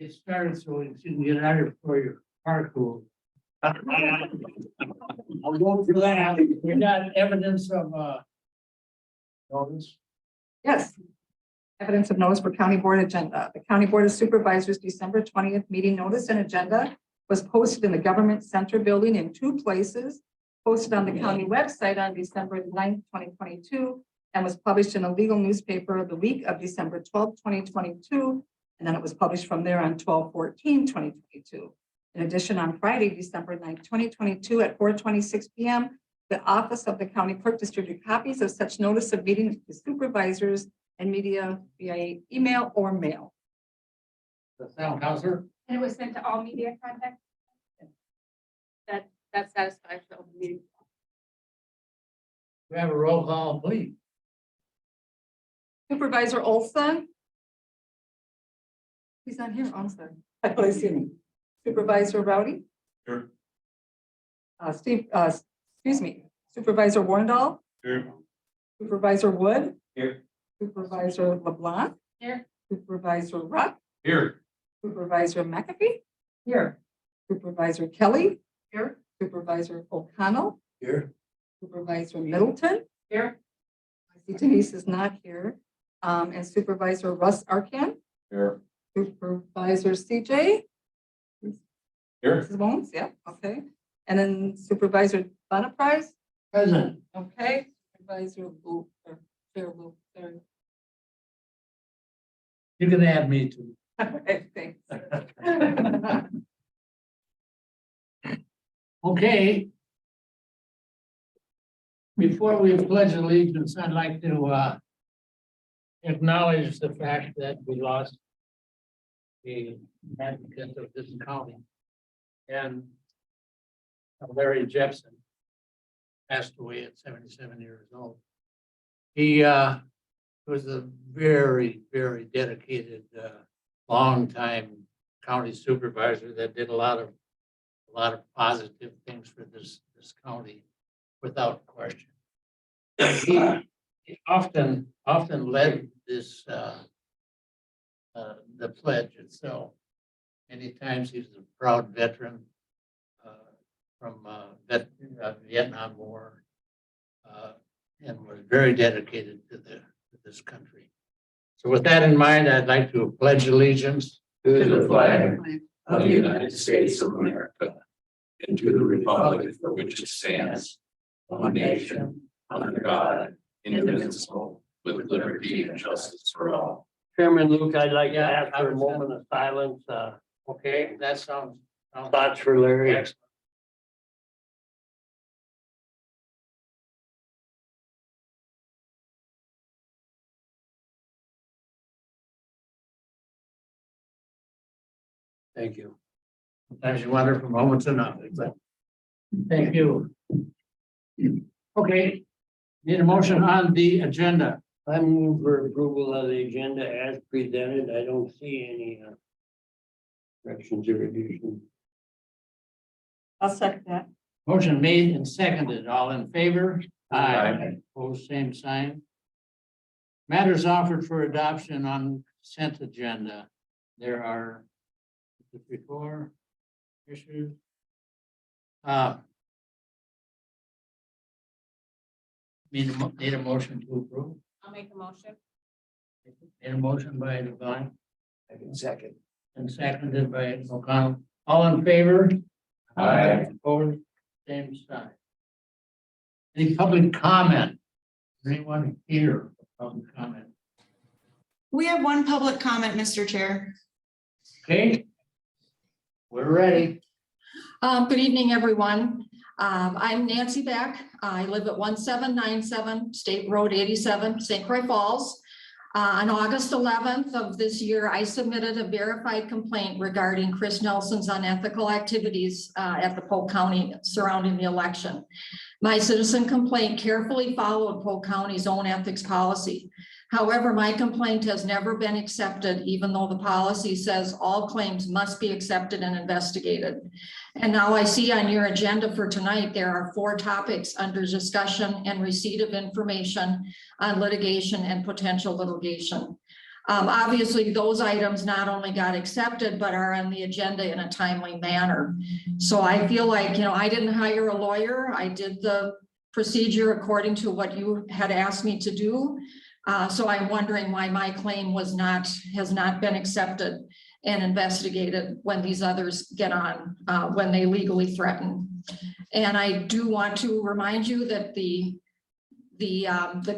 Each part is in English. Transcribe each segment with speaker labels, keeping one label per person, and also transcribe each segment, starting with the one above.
Speaker 1: It started so you can get out of for your parkour. I'll go through that. We got evidence of notice.
Speaker 2: Yes. Evidence of notice for county board agenda. The county board of supervisors December 20th meeting notice and agenda was posted in the government center building in 2 places, posted on the county website on December 9th, 2022, and was published in a legal newspaper the week of December 12th, 2022. And then it was published from there on 12/14/2022. In addition, on Friday, December 9th, 2022 at 4:26 p.m., the office of the county clerk distributed copies of such notice of meeting to supervisors and media via email or mail.
Speaker 1: The town councilor.
Speaker 3: And it was sent to all media contacts? That satisfies the open meeting.
Speaker 1: We have a roll call, please.
Speaker 2: Supervisor Olson. He's not here, I'm sorry. I thought I seen him. Supervisor Rowdy.
Speaker 4: Here.
Speaker 2: Excuse me, Supervisor Warndall.
Speaker 4: Here.
Speaker 2: Supervisor Wood.
Speaker 4: Here.
Speaker 2: Supervisor LeBlanc.
Speaker 3: Here.
Speaker 2: Supervisor Ruck.
Speaker 4: Here.
Speaker 2: Supervisor McAfee. Here. Supervisor Kelly. Here. Supervisor O'Connell.
Speaker 1: Here.
Speaker 2: Supervisor Middleton.
Speaker 3: Here.
Speaker 2: I see Denise is not here. And Supervisor Russ Arkan.
Speaker 4: Here.
Speaker 2: Supervisor CJ.
Speaker 4: Here.
Speaker 2: Mrs. Bones, yeah, okay. And then Supervisor Bonaprise.
Speaker 1: Present.
Speaker 2: Okay. Supervisor Boo, or Chair Boo, sorry.
Speaker 1: You can add me too.
Speaker 2: Okay, thanks.
Speaker 1: Okay. Before we pledge allegiance, I'd like to acknowledge the fact that we lost the advocate of this county. And Larry Jepson passed away at 77 years old. He was a very, very dedicated, longtime county supervisor that did a lot of positive things for this county, without question. He often led this the pledge itself. Many times he's a proud veteran from Vietnam War, and was very dedicated to this country. So with that in mind, I'd like to pledge allegiance
Speaker 4: To the flag of the United States of America and to the republic for which it stands, one nation, under God, indivisible, with liberty and justice for all.
Speaker 5: Chairman Luke, I'd like to
Speaker 1: Yeah,
Speaker 5: ask for a moment of silence,
Speaker 1: Okay, that sounds.
Speaker 5: thoughts for Larry.
Speaker 1: Excellent.
Speaker 5: Thank you.
Speaker 1: Sometimes you wonder for moments of nothing, but thank you. Okay, need a motion on the agenda.
Speaker 5: I move for approval of the agenda as presented. I don't see any corrections or additions.
Speaker 2: I'll second that.
Speaker 1: Motion made and seconded. All in favor?
Speaker 4: Aye.
Speaker 1: Opposed, same sign. Matters offered for adoption on consent agenda. There are 54 issues. Need a motion to approve.
Speaker 3: I'll make a motion.
Speaker 1: Need a motion by Devine
Speaker 5: I can second.
Speaker 1: and seconded by O'Connell. All in favor?
Speaker 4: Aye.
Speaker 1: Opposed, same sign. Any public comment? Is anyone here for public comment?
Speaker 6: We have one public comment, Mr. Chair.
Speaker 1: Okay. We're ready.
Speaker 6: Good evening, everyone. I'm Nancy Beck. I live at 1797 State Road 87, St. Croix Falls. On August 11th of this year, I submitted a verified complaint regarding Chris Nelson's unethical activities at the Polk County surrounding the election. My citizen complaint carefully followed Polk County's own ethics policy. However, my complaint has never been accepted, even though the policy says all claims must be accepted and investigated. And now I see on your agenda for tonight, there are 4 topics under discussion and receipt of information on litigation and potential litigation. Obviously, those items not only got accepted, but are on the agenda in a timely manner. So I feel like, I didn't hire a lawyer. I did the procedure according to what you had asked me to do. So I'm wondering why my claim has not been accepted and investigated when these others get on, when they legally threaten. And I do want to remind you that the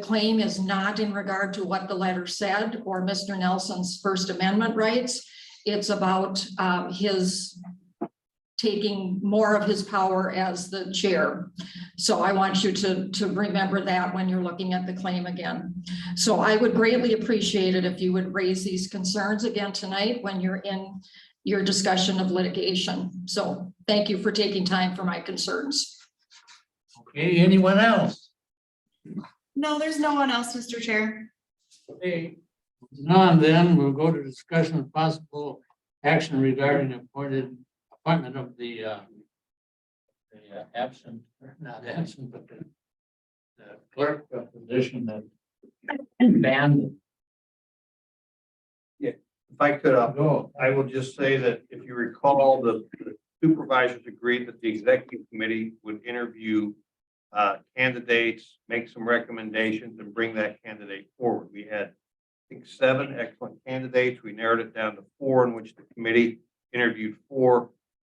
Speaker 6: claim is not in regard to what the letter said or Mr. Nelson's First Amendment rights. It's about his taking more of his power as the chair. So I want you to remember that when you're looking at the claim again. So I would greatly appreciate it if you would raise these concerns again tonight when you're in your discussion of litigation. So thank you for taking time for my concerns.
Speaker 1: Okay, anyone else?
Speaker 7: No, there's no one else, Mr. Chair.
Speaker 1: Okay. None, then we'll go to discussion of possible action regarding appointment of the absent, not absent, but the clerk position that banned.
Speaker 8: If I could,
Speaker 1: Go.
Speaker 8: I will just say that if you recall, the supervisors agreed that the executive committee would interview candidates, make some recommendations, and bring that candidate forward. We had, I think, 7 excellent candidates. We narrowed it down to 4, in which the committee interviewed 4.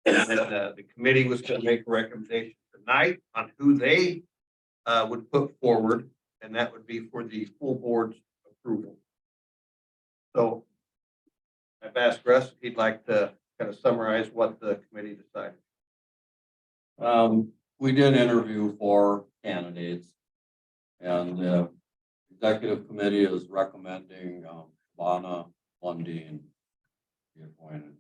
Speaker 8: And then the committee was going to make a recommendation tonight on who they would put forward, and that would be for the full board's approval. So I've asked Russ if he'd like to kind of summarize what the committee decided.
Speaker 4: We did interview 4 candidates, and the executive committee is recommending Shavana Lundeen be appointed.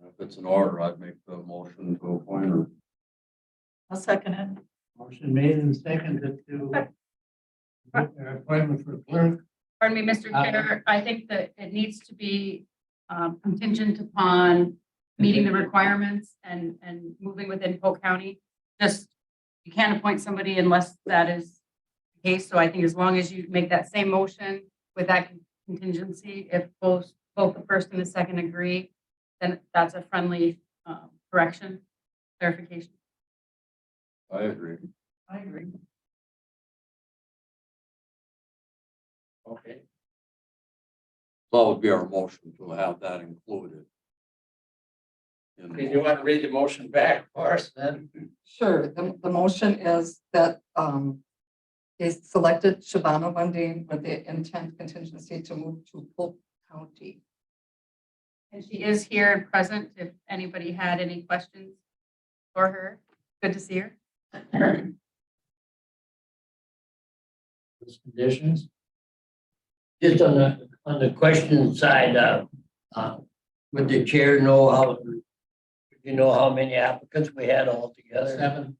Speaker 4: If it's in order, I'd make the motion to appoint her.
Speaker 2: I'll second it.
Speaker 1: Motion made and seconded to appointment for clerk.
Speaker 3: Pardon me, Mr. Chair, I think that it needs to be contingent upon meeting the requirements and moving within Polk County. Just, you can't appoint somebody unless that is the case. So I think as long as you make that same motion with that contingency, if both the first and the second agree, then that's a friendly correction, clarification.
Speaker 4: I agree.
Speaker 3: I agree.
Speaker 1: Okay.
Speaker 4: So that would be our motion to have that included.
Speaker 1: Okay, you want to read the motion back for us then?
Speaker 2: Sure, the motion is that is selected Shavana Lundeen with the intent contingency to move to Polk County.
Speaker 3: And she is here and present if anybody had any questions for her. Good to see her.
Speaker 1: Those conditions.
Speaker 5: Just on the question side, would the chair know how many applicants we had altogether?
Speaker 1: 7.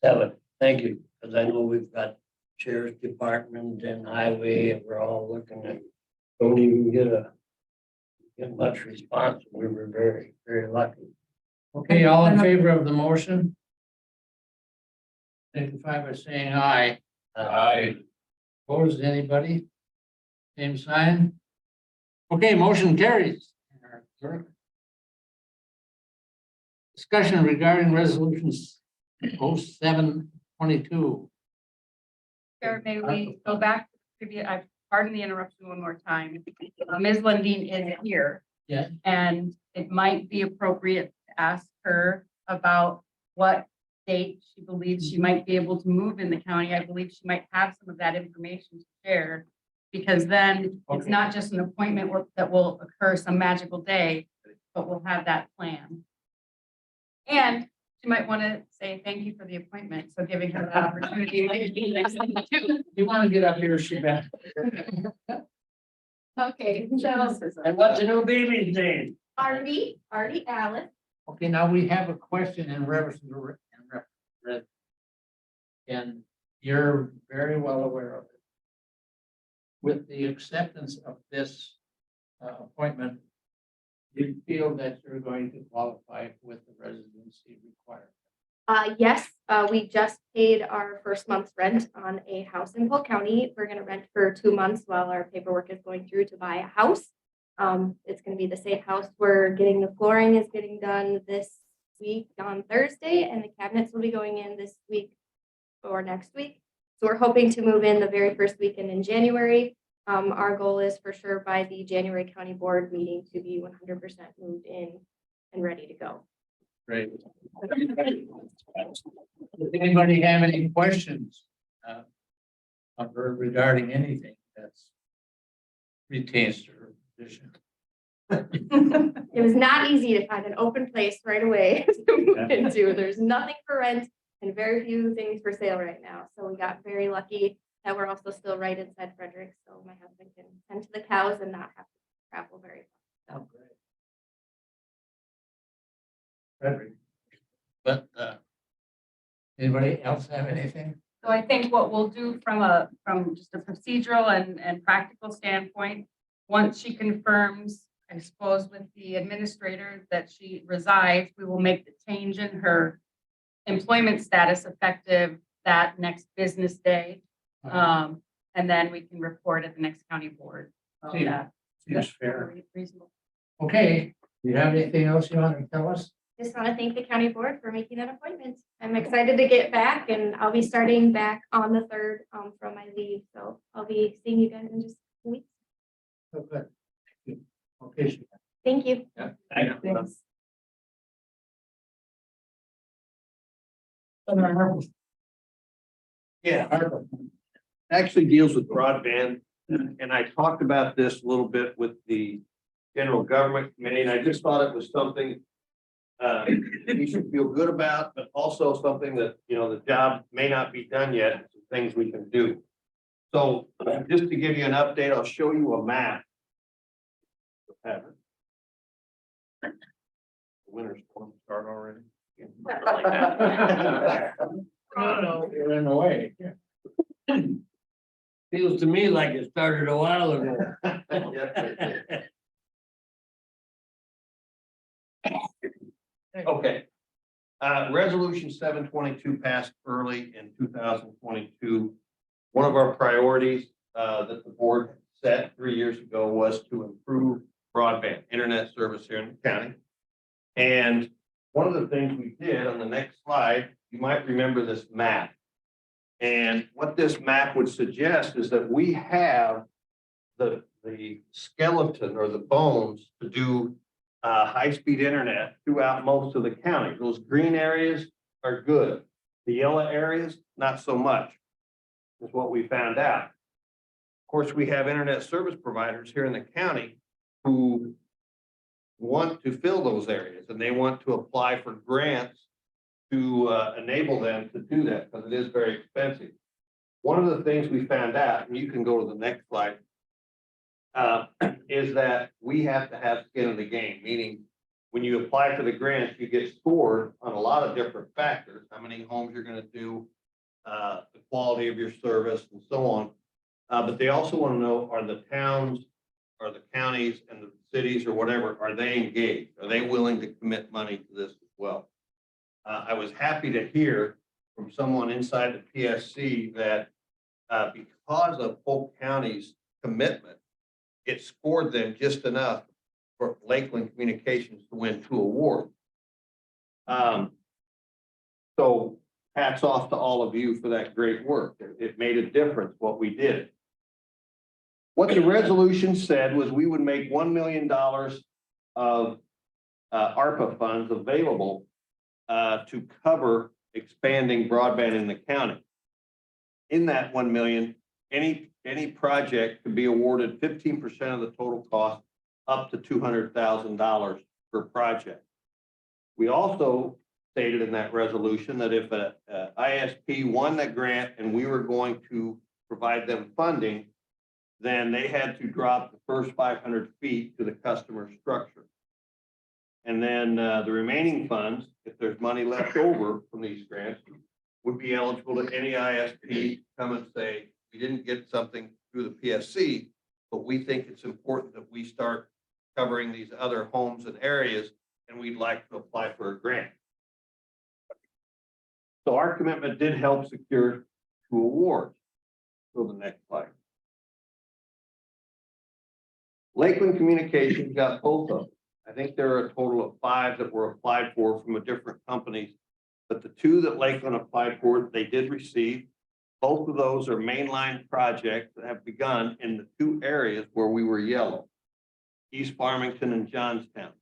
Speaker 5: 7. Thank you, because I know we've got sheriff's department and highway, and we're all looking at, don't even get much response. We were very, very lucky.
Speaker 1: Okay, all in favor of the motion? Signify by saying aye.
Speaker 4: Aye.
Speaker 1: Opposed, anybody? Same sign? Okay, motion carries. Discussion regarding resolutions 0722.
Speaker 3: Chair, may we go back to the previous, pardon the interruption one more time. Ms. Lundeen is here.
Speaker 1: Yeah.
Speaker 3: And it might be appropriate to ask her about what date she believes she might be able to move in the county. I believe she might have some of that information to share. Because then it's
Speaker 1: Okay.
Speaker 3: not just an appointment that will occur some magical day, but we'll have that plan. And she might want to say thank you for the appointment, so giving her that opportunity.
Speaker 1: You want to get up here, Sheba?
Speaker 3: Okay, so
Speaker 5: And what's the new baby's name?
Speaker 3: Artie Alice.
Speaker 1: Okay, now we have a question in reference to. Can You're very well aware of it. With the acceptance of this appointment, do you feel that you're going to qualify with the residency requirement?
Speaker 9: Yes, we just paid our first month's rent on a house in Polk County. We're gonna rent for 2 months while our paperwork is going through to buy a house. It's gonna be the same house. We're getting the flooring is getting done this week on Thursday, and the cabinets will be going in this week or next week. So we're hoping to move in the very first weekend in January. Our goal is for sure by the January County Board meeting to be 100% moved in and ready to go.
Speaker 1: Great. Does anybody have any questions regarding anything that's retains to her position?
Speaker 9: It was not easy to find an open place right away to move into. There's nothing for rent and very few things for sale right now. So we got very lucky that we're also still right inside Frederick. So my husband can tend to the cows and not have to travel very far.
Speaker 1: Oh, great. Frederick. But anybody else have anything?
Speaker 3: So I think what we'll do from just a procedural and practical standpoint, once she confirms, I suppose with the administrator that she resides, we will make the change in her employment status effective that next business day. And then we can report at the next county board.
Speaker 1: Seems fair.
Speaker 3: Reasonable.
Speaker 1: Okay, do you have anything else you want to tell us?
Speaker 9: Just want to thank the county board for making that appointment. I'm excited to get back and I'll be starting back on the 3rd from my leave. So I'll be seeing you guys in just a week.
Speaker 1: Oh, good. Thank you. Okay. Sheila.
Speaker 9: Thank you.
Speaker 1: Yeah.
Speaker 3: Thanks.
Speaker 8: Yeah, actually deals with broadband. And I talked about this a little bit with the general government committee, and I just thought it was something we should feel good about, but also something that, the job may not be done yet, some things we can do. So just to give you an update, I'll show you a map. The winter's going to start already.
Speaker 1: Oh, no, you're in the way.
Speaker 5: Feels to me like it started a while ago.
Speaker 8: Okay. Resolution 722 passed early in 2022. One of our priorities that the board set 3 years ago was to improve broadband internet service here in the county. And one of the things we did on the next slide, you might remember this map. And what this map would suggest is that we have the skeleton or the bones to do high-speed internet throughout most of the county. Those green areas are good. The yellow areas, not so much, is what we found out. Of course, we have internet service providers here in the county who want to fill those areas, and they want to apply for grants to enable them to do that, because it is very expensive. One of the things we found out, and you can go to the next slide, is that we have to have skin in the game, meaning when you apply for the grants, you get scored on a lot of different factors, how many homes you're going to do, the quality of your service, and so on. But they also want to know, are the towns or the counties and the cities or whatever, are they engaged? Are they willing to commit money to this as well? I was happy to hear from someone inside the PSC that because of Polk County's commitment, it scored them just enough for Lakeland Communications to win 2 awards. So hats off to all of you for that great work. It made a difference what we did. What the resolution said was we would make $1 million of ARPA funds available to cover expanding broadband in the county. In that 1 million, any project could be awarded 15% of the total cost, up to $200,000 per project. We also stated in that resolution that if a ISP won that grant and we were going to provide them funding, then they had to drop the first 500 feet to the customer structure. And then the remaining funds, if there's money left over from these grants, would be eligible to any ISP come and say, we didn't get something through the PSC, but we think it's important that we start covering these other homes and areas, and we'd like to apply for a grant. So our commitment did help secure 2 awards. Go to the next slide. Lakeland Communications got both of them. I think there are a total of 5 that were applied for from a different companies, but the 2 that Lakeland applied for, they did receive. Both of those are mainline projects that have begun in the 2 areas where we were yellow, East Farmington and Johnstown.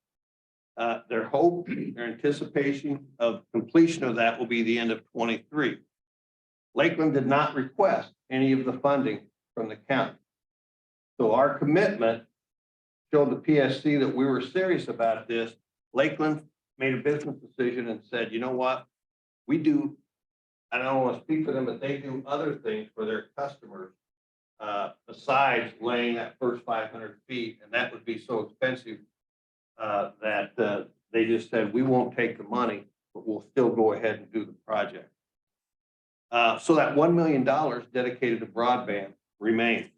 Speaker 8: Their hope, their anticipation of completion of that will be the end of 23. Lakeland did not request any of the funding from the county. So our commitment showed the PSC that we were serious about this. Lakeland made a business decision and said, you know what, we do, I don't want to speak for them, but they do other things for their customers besides laying that first 500 feet, and that would be so expensive that they just said, we won't take the money, but we'll still go ahead and do the project. So that $1 million dedicated to broadband remains.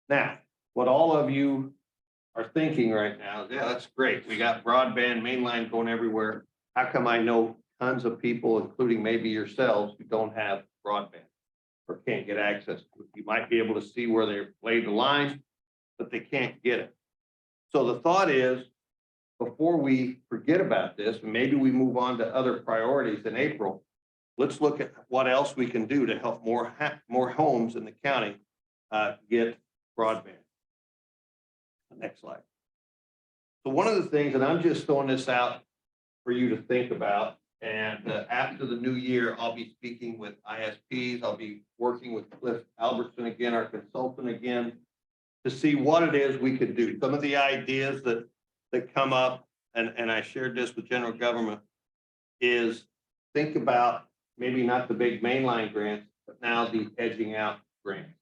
Speaker 8: Now, what all of you are thinking right now is, yeah, that's great. We got broadband mainline going everywhere. How come I know tons of people, including maybe yourselves, who don't have broadband or can't get access to it? You might be able to see where they laid the line, but they can't get it. So the thought is, before we forget about this, and maybe we move on to other priorities in April, let's look at what else we can do to help more homes in the county get broadband. Next slide. So one of the things, and I'm just throwing this out for you to think about, and after the new year, I'll be speaking with ISPs. I'll be working with Cliff Albertson again, our consultant again, to see what it is we could do. Some of the ideas that come up, and I shared this with general government, is think about maybe not the big mainline grants, but now the edging out grants.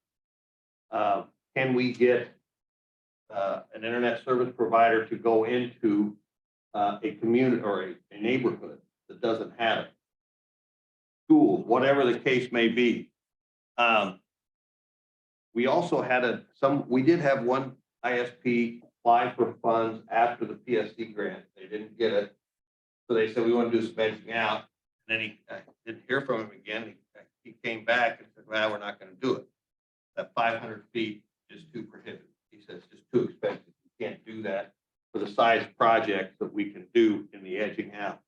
Speaker 8: Can we get an internet service provider to go into a community or a neighborhood that doesn't have it? Schools, whatever the case may be. We also had we did have one ISP apply for funds after the PSC grant. They didn't get it. So they said, we want to do some edging out. And then I didn't hear from him again. He came back and said, well, we're not going to do it. That 500 feet is too prohibitive. He says it's just too expensive. You can't do that for the size projects that we can do in the edging out.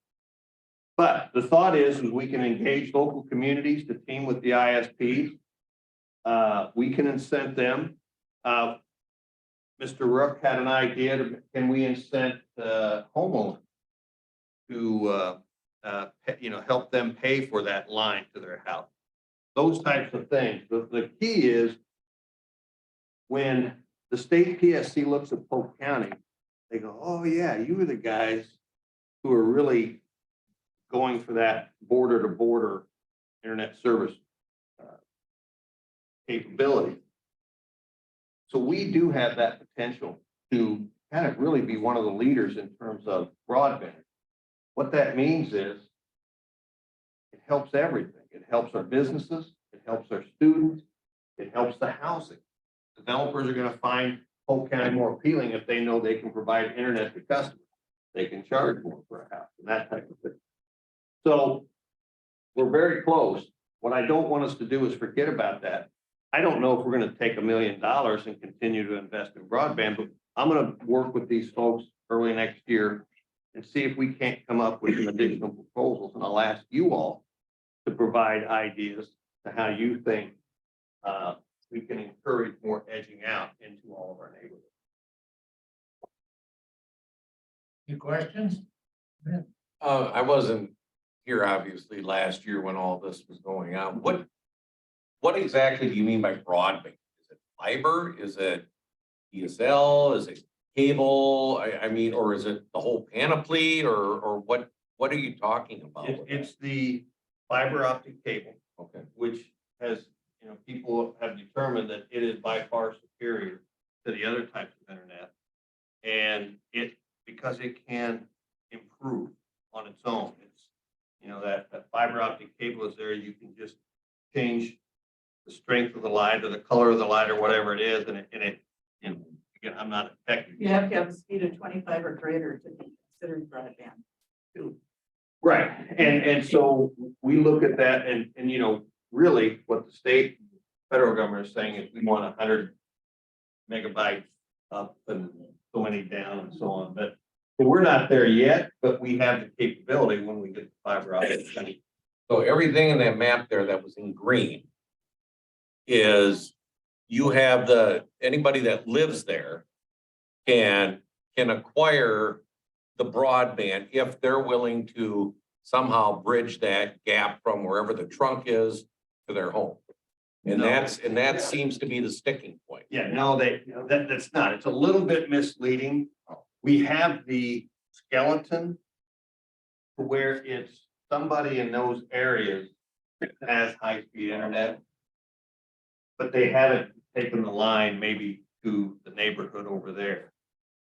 Speaker 8: But the thought is we can engage local communities to team with the ISPs. We can incent them. Mr. Rook had an idea can we incent homeowners to help them pay for that line to their house? Those types of things. The key is when the state PSC looks at Polk County, they go, oh yeah, you were the guys who are really going for that border to border internet service capability. So we do have that potential to kind of really be one of the leaders in terms of broadband. What that means is it helps everything. It helps our businesses, it helps our students, it helps the housing. Developers are going to find Polk County more appealing if they know they can provide internet to customers. They can charge more for a house and that type of thing. So we're very close. What I don't want us to do is forget about that. I don't know if we're going to take $1 million and continue to invest in broadband, but I'm going to work with these folks early next year and see if we can't come up with some additional proposals. And I'll ask you all to provide ideas to how you think we can encourage more edging out into all of our neighborhoods.
Speaker 1: Any questions?
Speaker 4: I wasn't here obviously last year when all this was going on. What exactly do you mean by broadband? Is it fiber? Is it DSL? Is it cable? I mean, or is it the whole panoply, or what are you talking about?
Speaker 8: It's the fiber optic cable,
Speaker 4: Okay.
Speaker 8: which has, people have determined that it is by far superior to the other types of internet. And because it can improve on its own. you know, that fiber optic cable is there, you can just change the strength of the line or the color of the line or whatever it is, and again, I'm not a technical.
Speaker 2: You have to have a speed of 25 or greater to be considered broadband.
Speaker 8: Right, and so we look at that and, you know, really what the state, federal government is saying is we want 100 megabytes up and so many down and so on, but we're not there yet, but we have the capability when we get the fiber optic.
Speaker 4: So everything in that map there that was in green is you have anybody that lives there can acquire the broadband if they're willing to somehow bridge that gap from wherever the trunk is to their home. And
Speaker 8: No.
Speaker 4: that seems to be the sticking point.
Speaker 8: Yeah, no, that's not. It's a little bit misleading. We have the skeleton to where it's somebody in those areas that has high-speed internet, but they haven't taken the line maybe to the neighborhood over there.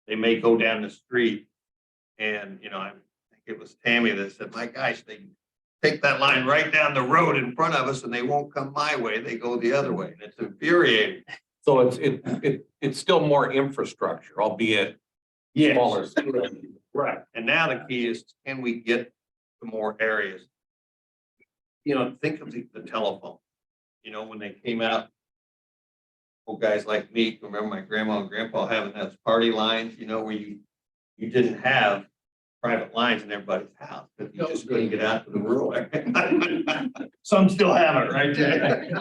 Speaker 8: They may go down the street and, you know, I think it was Tammy that said, my gosh, they take that line right down the road in front of us and they won't come my way. They go the other way. And it's infuriating.
Speaker 4: So it's still more infrastructure, albeit
Speaker 8: Yes.
Speaker 4: smaller.
Speaker 8: Right. And now the key is, can we get to more areas? You know, think of the telephone, you know, when they came out, old guys like me, remember my grandma and grandpa having those party lines, you know, where you didn't have private lines in everybody's house, but you just couldn't get out to the rural area. Some still have it, right, Jay?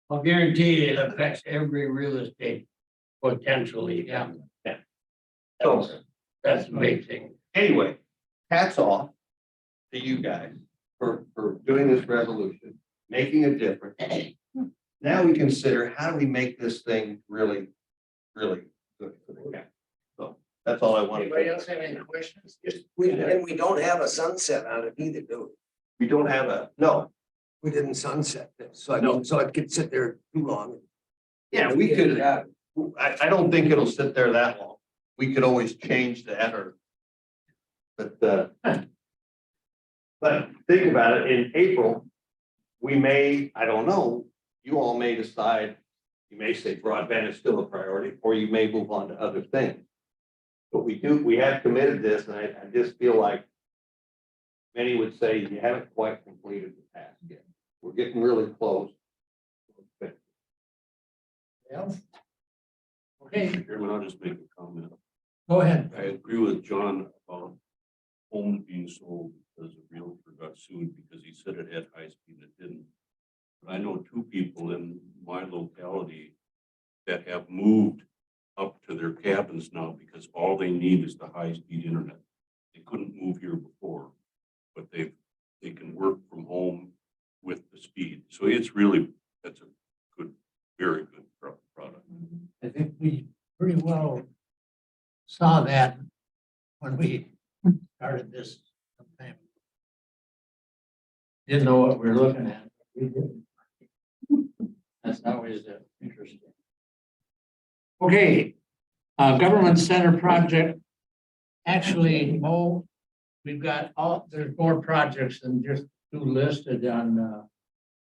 Speaker 1: I'll guarantee it affects every real estate potentially. Yeah.
Speaker 8: So,
Speaker 1: That's the big thing.
Speaker 8: anyway, hats off to you guys for doing this resolution, making a difference. Now we consider, how do we make this thing really, really good for the county? So that's all I wanted.
Speaker 1: Anybody else have any questions?
Speaker 10: And we don't have a sunset on it either, do
Speaker 8: We don't have no,
Speaker 10: we? We didn't sunset this, so I don't, so it could sit there too long.
Speaker 8: yeah, we could, I don't think it'll sit there that long. We could always change that but think about it, in April, we may, I don't know, you all may decide, you may say broadband is still a priority, or you may move on to other things. But we have committed this, and I just feel like many would say you haven't quite completed the task yet. We're getting really close.
Speaker 1: Else? Okay,
Speaker 11: Chairman, I'll just make a comment.
Speaker 1: go ahead.
Speaker 11: I agree with John about homes being sold because a realtor got sued because he said it had high speed, it didn't. But I know two people in my locality that have moved up to their cabins now because all they need is the high speed internet. They couldn't move here before, but they can work from home with the speed. So it's really, that's a good, very good product.
Speaker 1: I think we pretty well saw that when we started this sometime. Didn't know what we were looking at. We didn't. That's always interesting. Okay, government center project. Actually, Mo, we've got there's more projects than just two listed on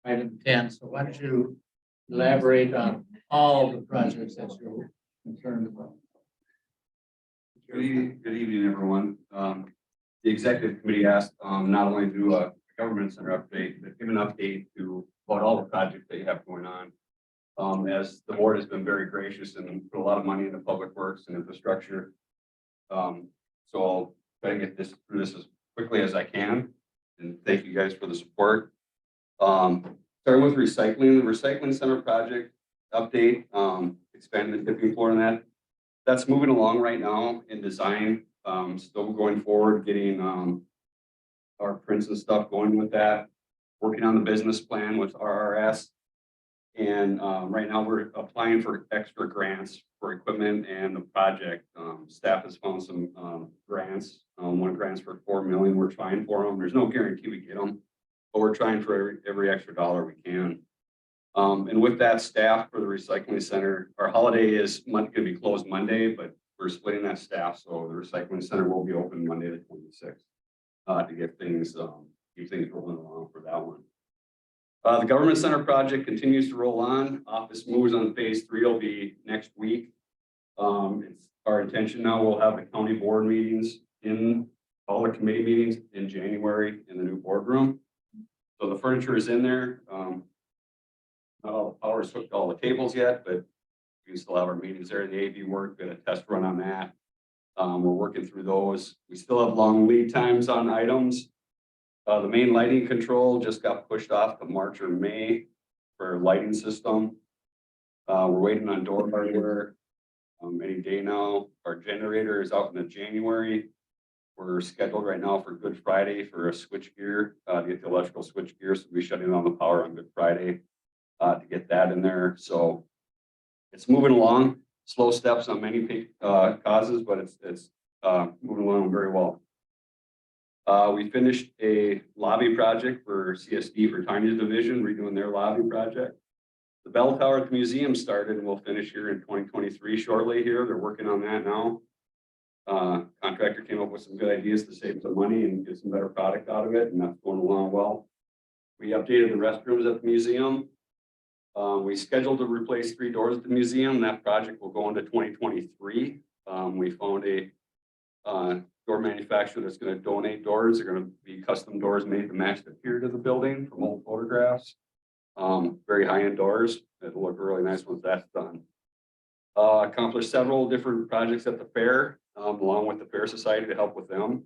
Speaker 1: item 10. So why don't you elaborate on all the projects that you're concerned about?
Speaker 12: Good evening, everyone. The executive committee asked not only to do a government center update, but give an update about all the projects that you have going on. As the board has been very gracious and put a lot of money into public works and infrastructure. So I'll try to get through this as quickly as I can. And thank you guys for the support. Starting with recycling, the recycling center project update, expanding the tipping floor on that. That's moving along right now in design, still going forward, getting our prints and stuff going with that, working on the business plan with RRS. And right now we're applying for extra grants for equipment and the project. Staff has found some grants. One grant's for $4 million. We're trying for them. There's no guarantee we get them, but we're trying for every extra dollar we can. And with that, staff for the recycling center, our holiday is going to be closed Monday, but we're splitting that staff. So the recycling center will be open Monday the 26th to get things keep things rolling along for that one. The government center project continues to roll on. Office moves on phase 3 will be next week. It's our intention now, we'll have the county board meetings in all the committee meetings in January in the new boardroom. So the furniture is in there. Not all the power is hooked to all the tables yet, but we still have our meetings there. The AV work, we had a test run on that. We're working through those. We still have long lead times on items. The main lighting control just got pushed off to March or May for lighting system. We're waiting on door hardware any day now. Our generator is out in the January. We're scheduled right now for Good Friday for a switch gear, to get the electrical switch gear. So we'll be shutting on the power on Good Friday to get that in there. So it's moving along, slow steps on many causes, but it's moving along very well. We finished a lobby project for CSD for Tanya's division, redoing their lobby project. The bell tower at the museum started and we'll finish here in 2023 shortly here. They're working on that now. Contractor came up with some good ideas to save some money and get some better product out of it, and that's going along well. We updated the restrooms at the museum. We scheduled to replace 3 doors at the museum. That project will go into 2023. We found a door manufacturer that's going to donate doors. They're going to be custom doors made to match the pier to the building from old photographs. Very high-end doors. It'll look really nice once that's done. Accomplished several different projects at the fair, along with the Fair Society to help with them.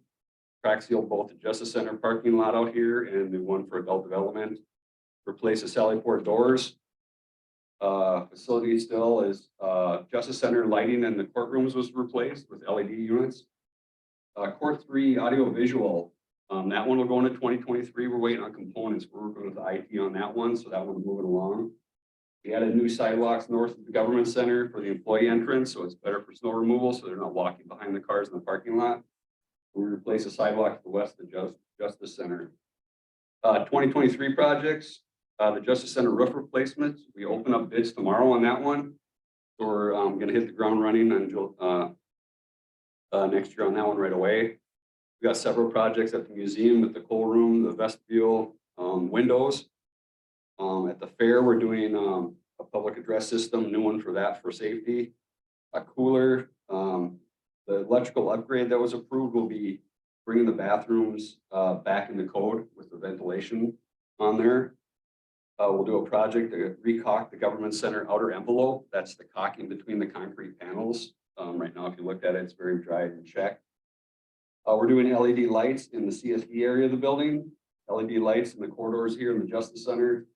Speaker 12: Crack sealed both the Justice Center parking lot out here and the one for adult development. Replace the Sallyport doors. Facility still is Justice Center lighting in the courtrooms was replaced with LED units. Court 3 audio visual. That one will go into 2023. We're waiting on components. We're working with the IT on that one, so that one's moving along. We added new sidewalks north of the government center for the employee entrance, so it's better for snow removal, so they're not walking behind the cars in the parking lot. We replaced a sidewalk to the west of Justice Center. 2023 projects, the Justice Center roof replacements. We open up bids tomorrow on that one. So we're going to hit the ground running on next year on that one right away. We got several projects at the museum with the coal room, the vestibule, windows. At the fair, we're doing a public address system, new one for that for safety. A cooler, the electrical upgrade that was approved will be bringing the bathrooms back in the code with the ventilation on there. We'll do a project to recaulk the government center outer envelope. That's the caulking between the concrete panels. Right now, if you looked at it, it's very dry and checked. We're doing LED lights in the CSD area of the building. LED lights in the corridors here in the Justice Center.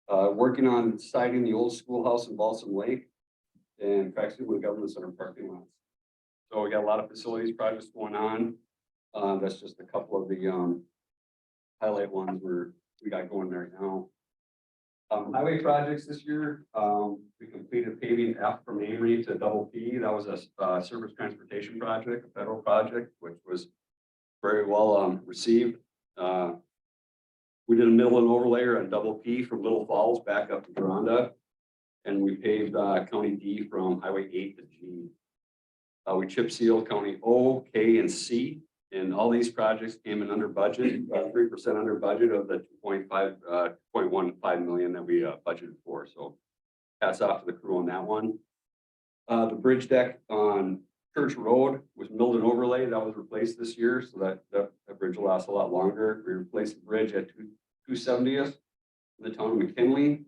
Speaker 12: Working on siding the old schoolhouse in Balsam Lake and practicing with government center parking lots. So we got a lot of facilities projects going on. That's just a couple of the highlight ones we got going right now. Highway projects this year, we completed paving F from Amory to Double P. That was a surface transportation project, a federal project, which was very well received. We did a middle and overlayer on Double P from Little Falls back up to Geronda. And we paved County D from Highway 8 to G. We chip sealed County O, K, and C. And all these projects came in under budget, 3% under budget of the 2.15 million that we budgeted for. So hats off to the crew on that one. The bridge deck on Church Road was milled and overlaid. That was replaced this year, so that bridge will last a lot longer. We replaced the bridge at 270th in the town of McKinley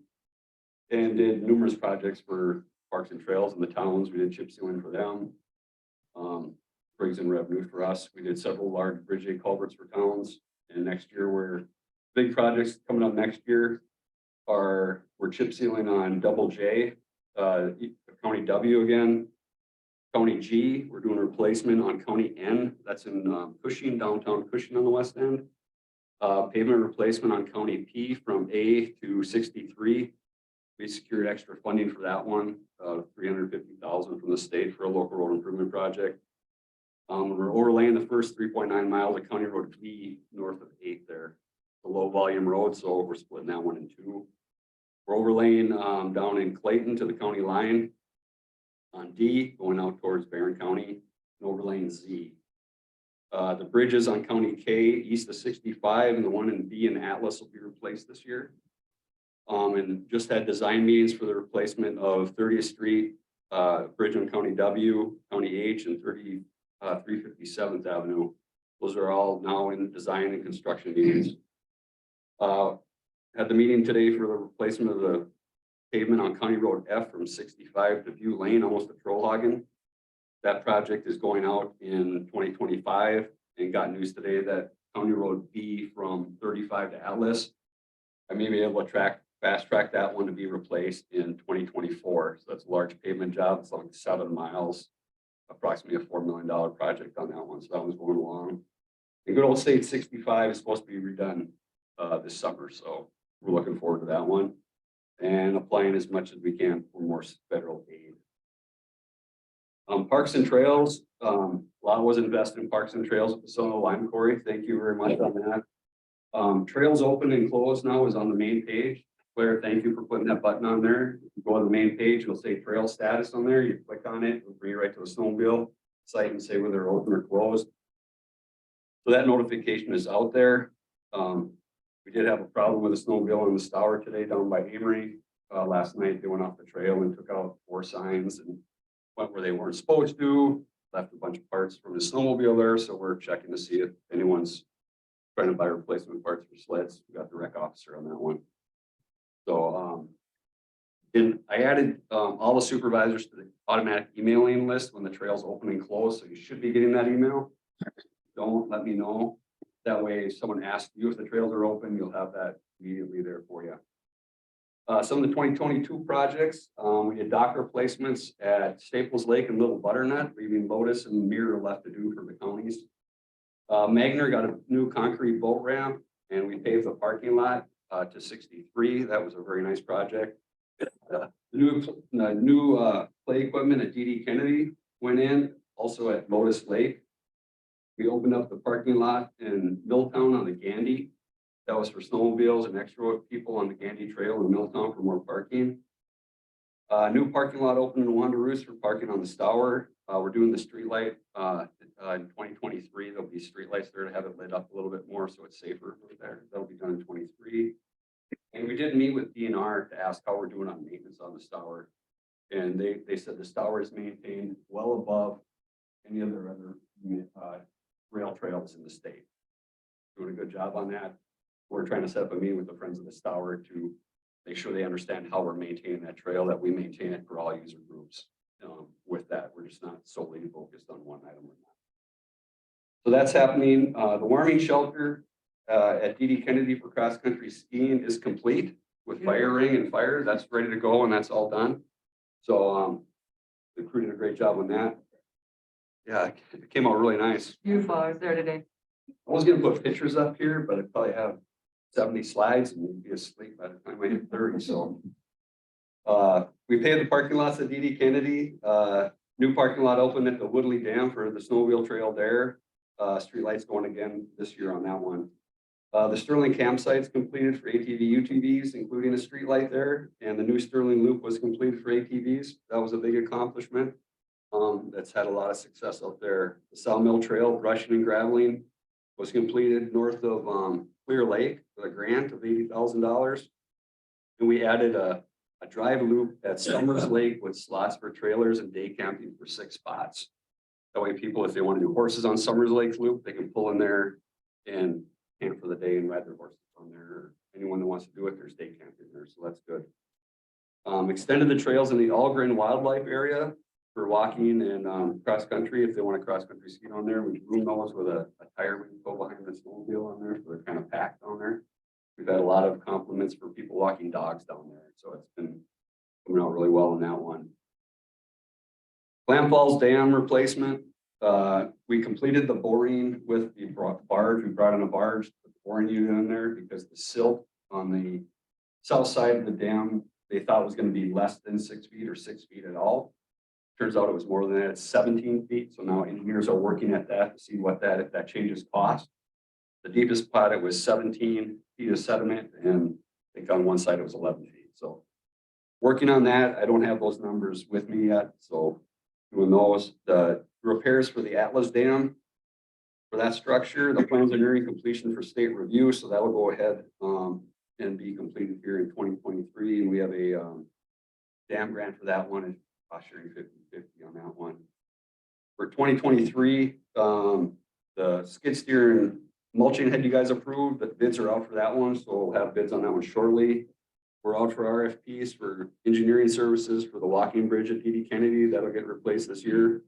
Speaker 12: and did numerous projects for parks and trails in the towns. We did chip sealing for them. Brings in revenue for us. We did several large bridge A culverts for towns, and next year big projects coming up next year we're chip sealing on Double J, County W again. County G, we're doing a replacement on County N. That's in Cushing, downtown Cushing on the west end. Pavement replacement on County P from A to 63. We secured extra funding for that one, $350,000 from the state for a local road improvement project. We're overlaying the first 3.9 miles of County Road B north of 8 there. The low volume road, so we're splitting that one in two. We're overlaying down in Clayton to the county line on D, going out towards Barron County, and overlaying Z. The bridges on County K east of 65 and the one in B in Atlas will be replaced this year. And just had design meetings for the replacement of 30th Street, Bridge on County W, County H, and 357th Avenue. Those are all now in design and construction meetings. Had the meeting today for the replacement of the pavement on County Road F from 65 to View Lane, almost to Trollhagen. That project is going out in 2025 and got news today that County Road B from 35 to Atlas. I may be able to fast track that one to be replaced in 2024. So that's a large pavement job. It's like 7 miles, approximately a $4 million project on that one. So that one's going along. And good old state 65 is supposed to be redone this summer. So we're looking forward to that one and applying as much as we can for more federal aid. Parks and Trails, a lot was invested in Parks and Trails at the Sono Lime Quarry. Thank you very much on that. Trails open and closed now is on the main page. Claire, thank you for putting that button on there. You go on the main page, it'll say trail status on there. You click on it, it'll bring you right to the snowmobile site and say whether they're open or closed. So that notification is out there. We did have a problem with a snowmobile in the Stour today down by Amory. Last night they went off the trail and took out 4 signs and went where they weren't supposed to, left a bunch of parts from the snowmobile there. So we're checking to see if anyone's trying to buy replacement parts for sleds. We got the rec officer on that one. So I added all the supervisors to the automatic emailing list when the trails open and close. So you should be getting that email. Don't let me know. That way, if someone asks you if the trails are open, you'll have that immediately there for you. Some of the 2022 projects, we did dock replacements at Staples Lake and Little Butternut, leaving Lotus and Mirror left to do for the counties. Magner got a new concrete boat ramp and we paved the parking lot to 63. That was a very nice project. The new play equipment at D.D. Kennedy went in, also at Lotus Lake. We opened up the parking lot in Milltown on the Gandy. That was for snowmobiles and extra people on the Gandy Trail in Milltown for more parking. New parking lot opened in Wanderous for parking on the Stour. We're doing the street light in 2023. There'll be street lights there to have it lit up a little bit more so it's safer there. That'll be done in 23. And we did meet with DNR to ask how we're doing on maintenance on the Stour. And they said the Stour is maintained well above any other rail trails in the state. Doing a good job on that. We're trying to set up a meeting with the Friends of the Stour to make sure they understand how we're maintaining that trail, that we maintain it for all user groups. With that, we're just not solely focused on one item. So that's happening. The warming shelter at D.D. Kennedy for cross country skiing is complete with fire ring and fire. That's ready to go and that's all done. So the crew did a great job on that. Yeah, it came out really nice.
Speaker 2: Beautiful. I was there today.
Speaker 12: I was gonna put pictures up here, but I probably have 70 slides and you'd be asleep by the time I hit 30. So we paved the parking lots at D.D. Kennedy. New parking lot opened at the Woodley Dam for the snowmobile trail there. Street lights going again this year on that one. The Sterling campsite's completed for ATV, UTVs, including a street light there. And the new Sterling loop was completed for ATVs. That was a big accomplishment. That's had a lot of success out there. The Sawmill Trail, brushing and graveling was completed north of Clear Lake with a grant of $80,000. And we added a drive loop at Summers Lake with slots for trailers and day camping for 6 spots. That way people, if they want to do horses on Summers Lake loop, they can pull in there and camp for the day and ride their horses on there. Or anyone that wants to do it, there's day camping there, so that's good. Extended the trails in the Algren Wildlife Area for walking and cross country. If they want to cross country ski on there, we room those with a tire we can go behind the snowmobile on there, so they're kind of packed on there. We've had a lot of compliments for people walking dogs down there, so it's been coming out really well in that one. Clam Falls Dam replacement. We completed the boring with the barge. We brought in a barge, the boring unit in there because the silt on the south side of the dam, they thought was going to be less than 6 feet or 6 feet at all. Turns out it was more than that. It's 17 feet. So now engineers are working at that to see what if that changes cost. The deepest spot, it was 17 feet of sediment, and I think on one side it was 11 feet. So working on that. I don't have those numbers with me yet. So doing those, the repairs for the Atlas Dam for that structure. The plans are nearing completion for state review, so that will go ahead and be completed here in 2023. And we have a dam grant for that one, and cost sharing 50/50 on that one. For 2023, the skid steer and mulching head you guys approved, the bids are out for that one, so we'll have bids on that one shortly. We're out for RFPs for engineering services for the walking bridge at DD Kennedy. That'll get replaced this year.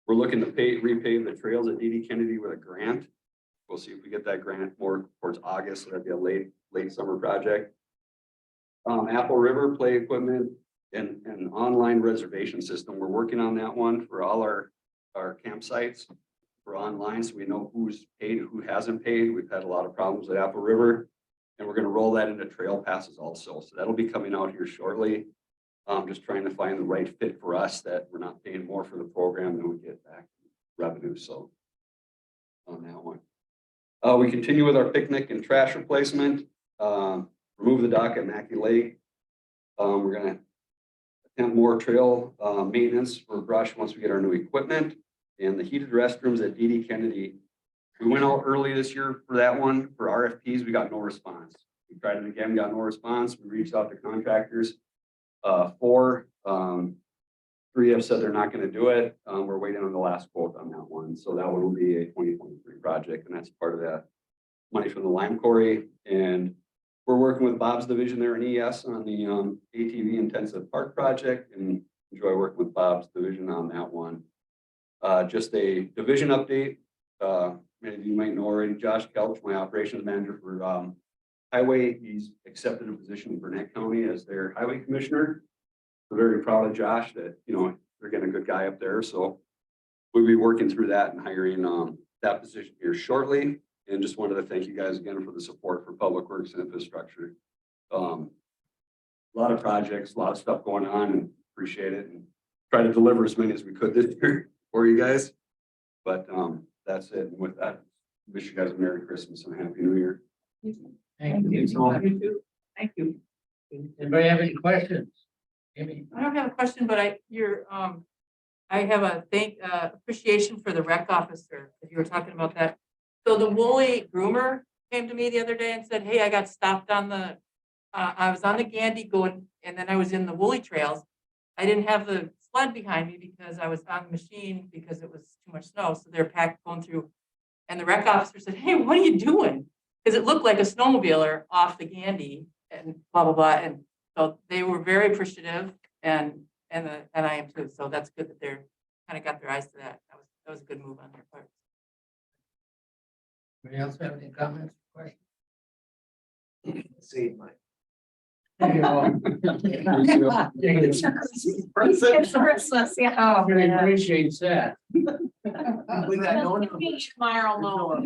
Speaker 12: We're looking to repave the trails at DD Kennedy with a grant. We'll see if we get that grant more towards August. So that'd be a late summer project. Apple River play equipment and an online reservation system. We're working on that one for all our campsites. We're online, so we know who's paid, who hasn't paid. We've had a lot of problems at Apple River, and we're going to roll that into trail passes also. So that'll be coming out here shortly. Just trying to find the right fit for us, that we're not paying more for the program than we get back revenue. So on that one, we continue with our picnic and trash replacement. Remove the dock at Mackey Lake. We're going to attempt more trail maintenance for brush once we get our new equipment. And the heated restrooms at DD Kennedy, we went out early this year for that one. For RFPs, we got no response. We tried it again, got no response. We reached out to contractors. 3 have said they're not going to do it. We're waiting on the last quote on that one. So that one will be a 2023 project, and that's part of that money from the lime quarry. And we're working with Bob's division there in ES on the ATV intensive park project, and enjoy working with Bob's division on that one. Just a division update. Many of you might know already, Josh Kelch, my operations manager for highway, he's accepted a position in Burnett County as their highway commissioner. We're very proud of Josh that, they're getting a good guy up there. So we'll be working through that and hiring that position here shortly. And just wanted to thank you guys again for the support for Public Works and Infrastructure. A lot of projects, a lot of stuff going on, and appreciate it, and try to deliver as many as we could this year for you guys. But that's it. And with that, wish you guys a Merry Christmas and a Happy New Year.
Speaker 1: Thank you.
Speaker 2: Thank you.
Speaker 1: Anybody have any questions? Amy?
Speaker 13: I don't have a question, but I have a appreciation for the rec officer, if you were talking about that. So the woolly groomer came to me the other day and said, hey, I got stopped on I was on the Gandy going, and then I was in the woolly trails. I didn't have the sled behind me because I was on the machine because it was too much snow. So they're packed going through, and the rec officer said, hey, what are you doing? Because it looked like a snowmobiler off the Gandy and blah, blah, blah. And so they were very appreciative, and I am too. So that's good that they're kind of got their eyes to that. That was a good move on their part.
Speaker 1: Anybody else have any comments or questions?
Speaker 10: Save mine.
Speaker 1: Thank you all.
Speaker 7: It's Christmas, yeah.
Speaker 1: I really appreciate that.
Speaker 10: We got no numbers.
Speaker 7: Tomorrow, no.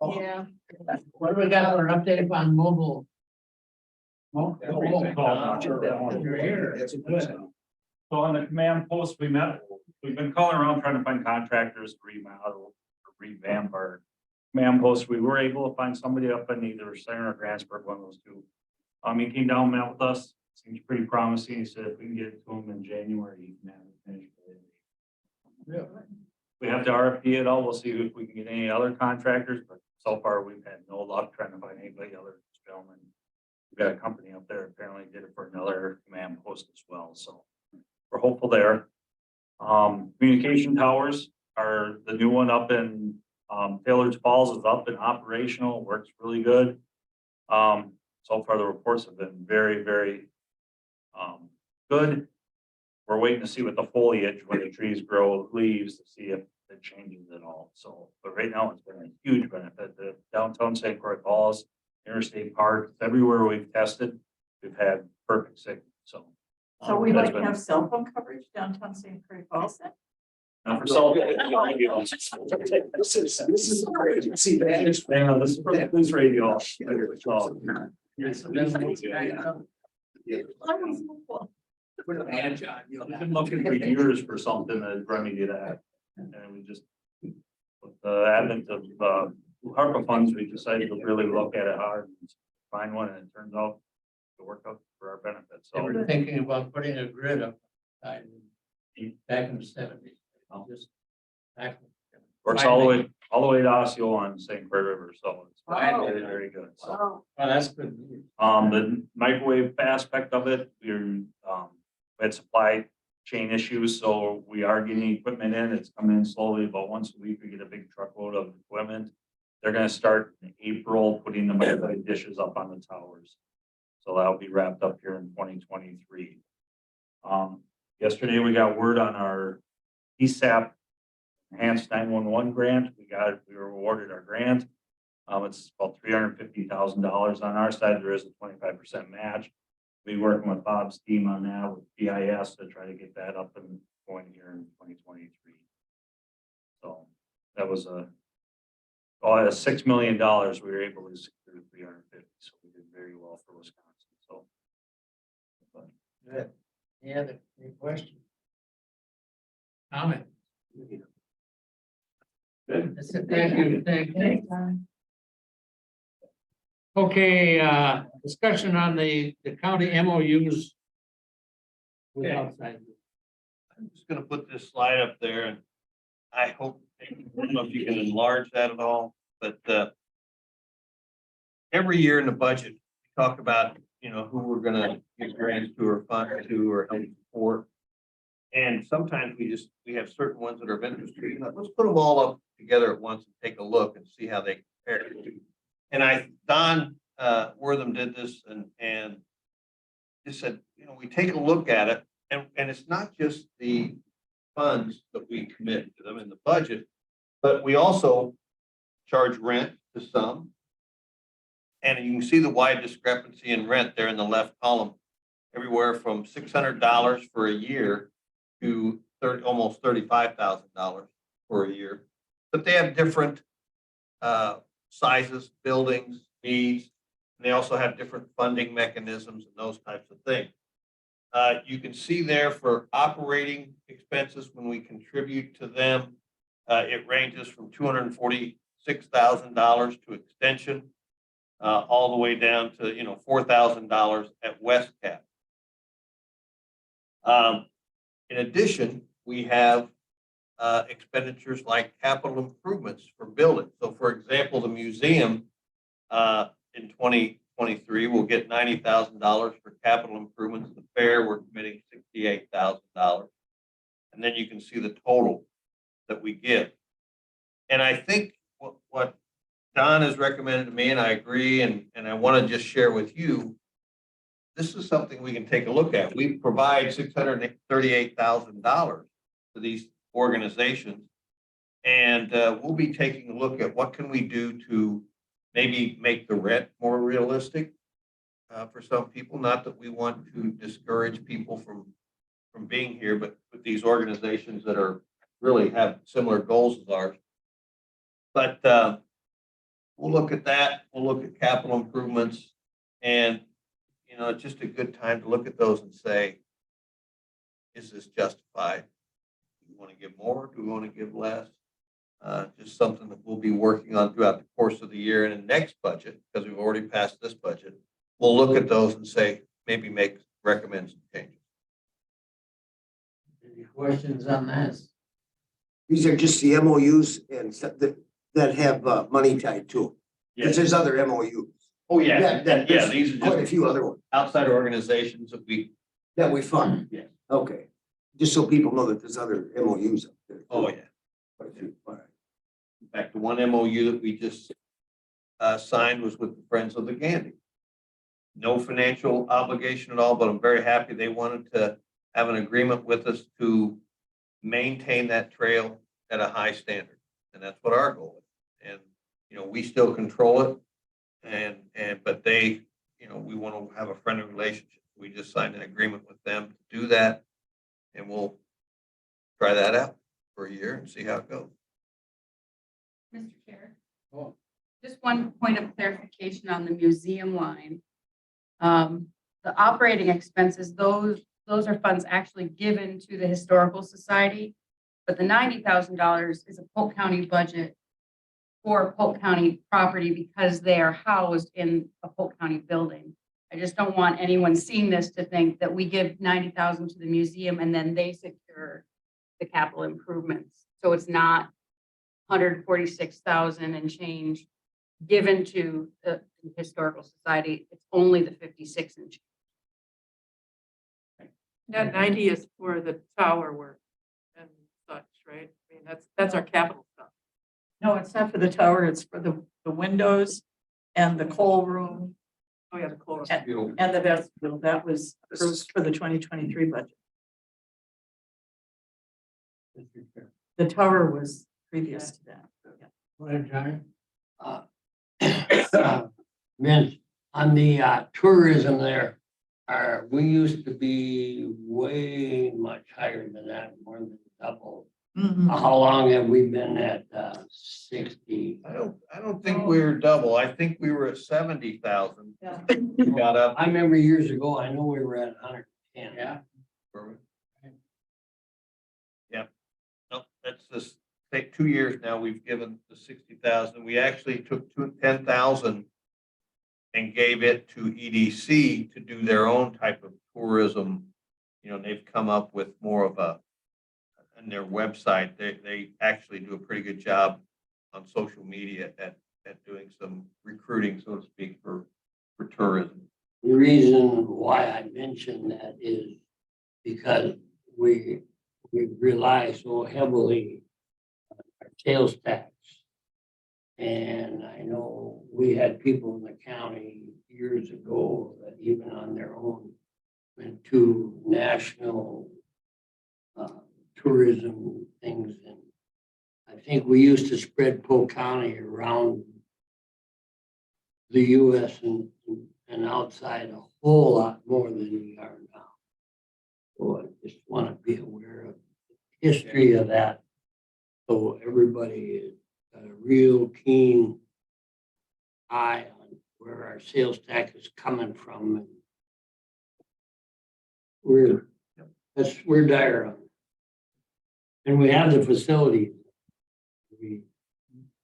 Speaker 13: Yeah.
Speaker 1: What do we got for an update on mobile?
Speaker 10: You're here. That's a good sign.
Speaker 14: So on the command post, we've been calling around trying to find contractors to remodel or revamp our command post. We were able to find somebody up in either Center or Grantsburg, one of those two. He came down, met with us, seems pretty promising. He said if we can get it to him in January, he can have it finished. We have to RFP it all. We'll see if we can get any other contractors, but so far we've had no luck trying to find anybody other than this gentleman. We've got a company up there apparently did it for another command post as well. So we're hopeful there. Communication towers are the new one up in Taylor's Falls is up and operational, works really good. So far the reports have been very, very good. We're waiting to see what the foliage, when the trees grow leaves, to see if it changes at all. So, but right now it's been a huge benefit. The downtown St. Croix Falls, Interstate Park, everywhere we've tested, we've had perfect signal. So
Speaker 2: We
Speaker 14: that's
Speaker 2: might
Speaker 14: been-
Speaker 2: have cell phone coverage downtown St. Croix Falls then?
Speaker 14: Not for cell phone.
Speaker 10: This is great. See that?
Speaker 14: Yeah, this is for the police radio. So,
Speaker 10: Put a badge on, you know.
Speaker 14: we've been looking for years for something that remedy that, and we just, with the advent of ARPA funds, we decided to really look at it hard and find one, and it turns out work out for our benefit.
Speaker 1: They
Speaker 14: So
Speaker 1: were thinking about putting a grid up back in the seventies. Just back.
Speaker 14: works all the way to Osseo on St. Clair River. So it's very, very good. So.
Speaker 1: Well, that's good.
Speaker 14: The microwave aspect of it, we had supply chain issues, so we are getting equipment in. It's coming in slowly, but once a week we get a big truckload of equipment. They're gonna start in April, putting the microwave dishes up on the towers. So that'll be wrapped up here in 2023. Yesterday we got word on our ESAP Enhanced 911 grant. We were awarded our grant. It's about $350,000 on our side. There is a 25% match. We working with Bob's team on that with BIS to try to get that up and going here in 2023. So that was at $6 million, we were able to secure 350. So we did very well for Wisconsin. So.
Speaker 1: Good. Any questions? Comment?
Speaker 11: Good.
Speaker 1: Thank you, thank you. Okay, discussion on the county MOUs. With
Speaker 8: Okay.
Speaker 1: outside.
Speaker 8: I'm just gonna put this slide up there and I hope, I don't know if you can enlarge that at all, but every year in the budget, we talk about, who we're gonna give grants to or fund to or help support. And sometimes we have certain ones that are of interest to you. Let's put them all up together at once and take a look and see how they compare. And Don Wortham did this and just said, we take a look at it and it's not just the funds that we commit to them in the budget, but we also charge rent to some. And you can see the wide discrepancy in rent there in the left column, everywhere from $600 for a year to almost $35,000 for a year. But they have different sizes, buildings, needs, and they also have different funding mechanisms and those types of things. You can see there for operating expenses, when we contribute to them, it ranges from $246,000 to extension, all the way down to $4,000 at West Cap. In addition, we have expenditures like capital improvements for buildings. So, for example, the museum in 2023 will get $90,000 for capital improvements. The fair, we're committing $68,000, and then you can see the total that we give. And I think what Don has recommended to me, and I agree, and I want to just share with you, this is something we can take a look at. We provide $638,000 to these organizations, and we'll be taking a look at what can we do to maybe make the rent more realistic for some people. Not that we want to discourage people from being here, but with these organizations that are really have similar goals as ours. But we'll look at that. We'll look at capital improvements, and it's just a good time to look at those and say, is this justified? Do we want to give more? Do we want to give less? Just something that we'll be working on throughout the course of the year. And in the next budget, because we've already passed this budget, we'll look at those and say, maybe recommend some changes.
Speaker 1: Any questions on this?
Speaker 10: These are just the MOUs and stuff that have money tied to them. Because there's other MOUs.
Speaker 8: Oh, yeah.
Speaker 10: There's
Speaker 8: These are
Speaker 10: quite a
Speaker 8: just
Speaker 10: few other ones
Speaker 8: outside organizations that we,
Speaker 10: that we fund.
Speaker 8: yeah.
Speaker 10: Okay. Just so people know that there's other MOUs up there.
Speaker 8: Oh, yeah.
Speaker 10: Quite a few. All right.
Speaker 8: In fact, the one MOU that we just signed was with the Friends of the Gandhi. No financial obligation at all, but I'm very happy they wanted to have an agreement with us to maintain that trail at a high standard. And that's what our goal is. And, we still control it. But they, we want to have a friendly relationship. We just signed an agreement with them to do that. And we'll try that out for a year and see how it goes.
Speaker 3: Mr. Chair.
Speaker 1: Oh.
Speaker 3: Just one point of clarification on the museum line. The operating expenses, those are funds actually given to the Historical Society, but the $90,000 is a Polk County budget for Polk County property because they are housed in a Polk County building. I just don't want anyone seeing this to think that we give 90,000 to the museum and then they secure the capital improvements. So it's not 146,000 and change given to the historical society. It's only the 56 and change.
Speaker 13: That 90 is for the tower work and such, right? I mean, that's our capital stuff.
Speaker 2: No, it's not for the tower, it's for the windows and the coal room.
Speaker 13: Oh, yeah, the coal.
Speaker 2: And the vestibule, that was approved for the 2023 budget. The tower was previous to that.
Speaker 1: Go ahead, Johnny.
Speaker 5: Vince, on the tourism there, we used to be way much higher than that, more than double. How long have we been at 60?
Speaker 8: I don't think we were double. I think we were at 70,000.
Speaker 2: Yeah.
Speaker 8: We got up.
Speaker 5: I remember years ago, I know we were at 110.
Speaker 1: Yeah.
Speaker 8: Yep. No, that's just, take 2 years now, we've given the 60,000. We actually took 10,000 and gave it to EDC to do their own type of tourism. You know, they've come up with more of a, on their website, they actually do a pretty good job on social media at doing some recruiting, so to speak, for tourism.
Speaker 5: The reason why I mentioned that is because we rely so heavily on our sales tax. And I know we had people in the county years ago that even on their own went to national tourism things. And I think we used to spread Polk County around the US and outside a whole lot more than we are now. So I just want to be aware of the history of that. So everybody is a real keen eye on where our sales tax is coming from. We're dire on it. And we have the facilities. We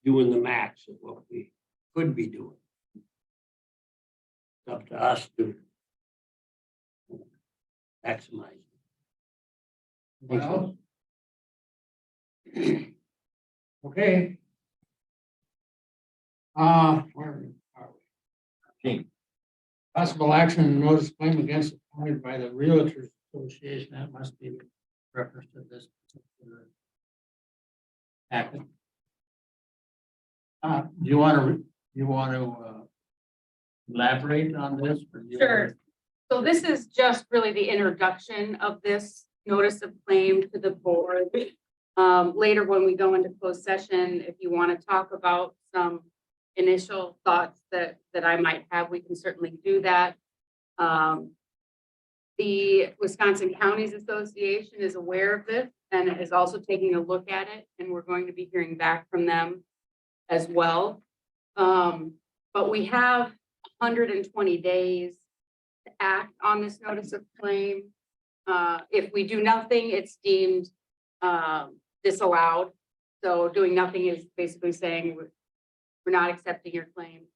Speaker 5: doing the max of what we could be doing. It's up to us to maximize.
Speaker 1: Well. Okay. Where are we? Possible action notice claim against the county by the Realtors Association. That must be reference to this particular packet. Do you want to elaborate on this? Or do you
Speaker 3: Sure. So this is just really the introduction of this notice of claim to the board. Later, when we go into closed session, if you want to talk about some initial thoughts that I might have, we can certainly do that. The Wisconsin Counties Association is aware of this and is also taking a look at it, and we're going to be hearing back from them as well. But we have 120 days to act on this notice of claim. If we do nothing, it's deemed disallowed. So doing nothing is basically saying we're not accepting your claim.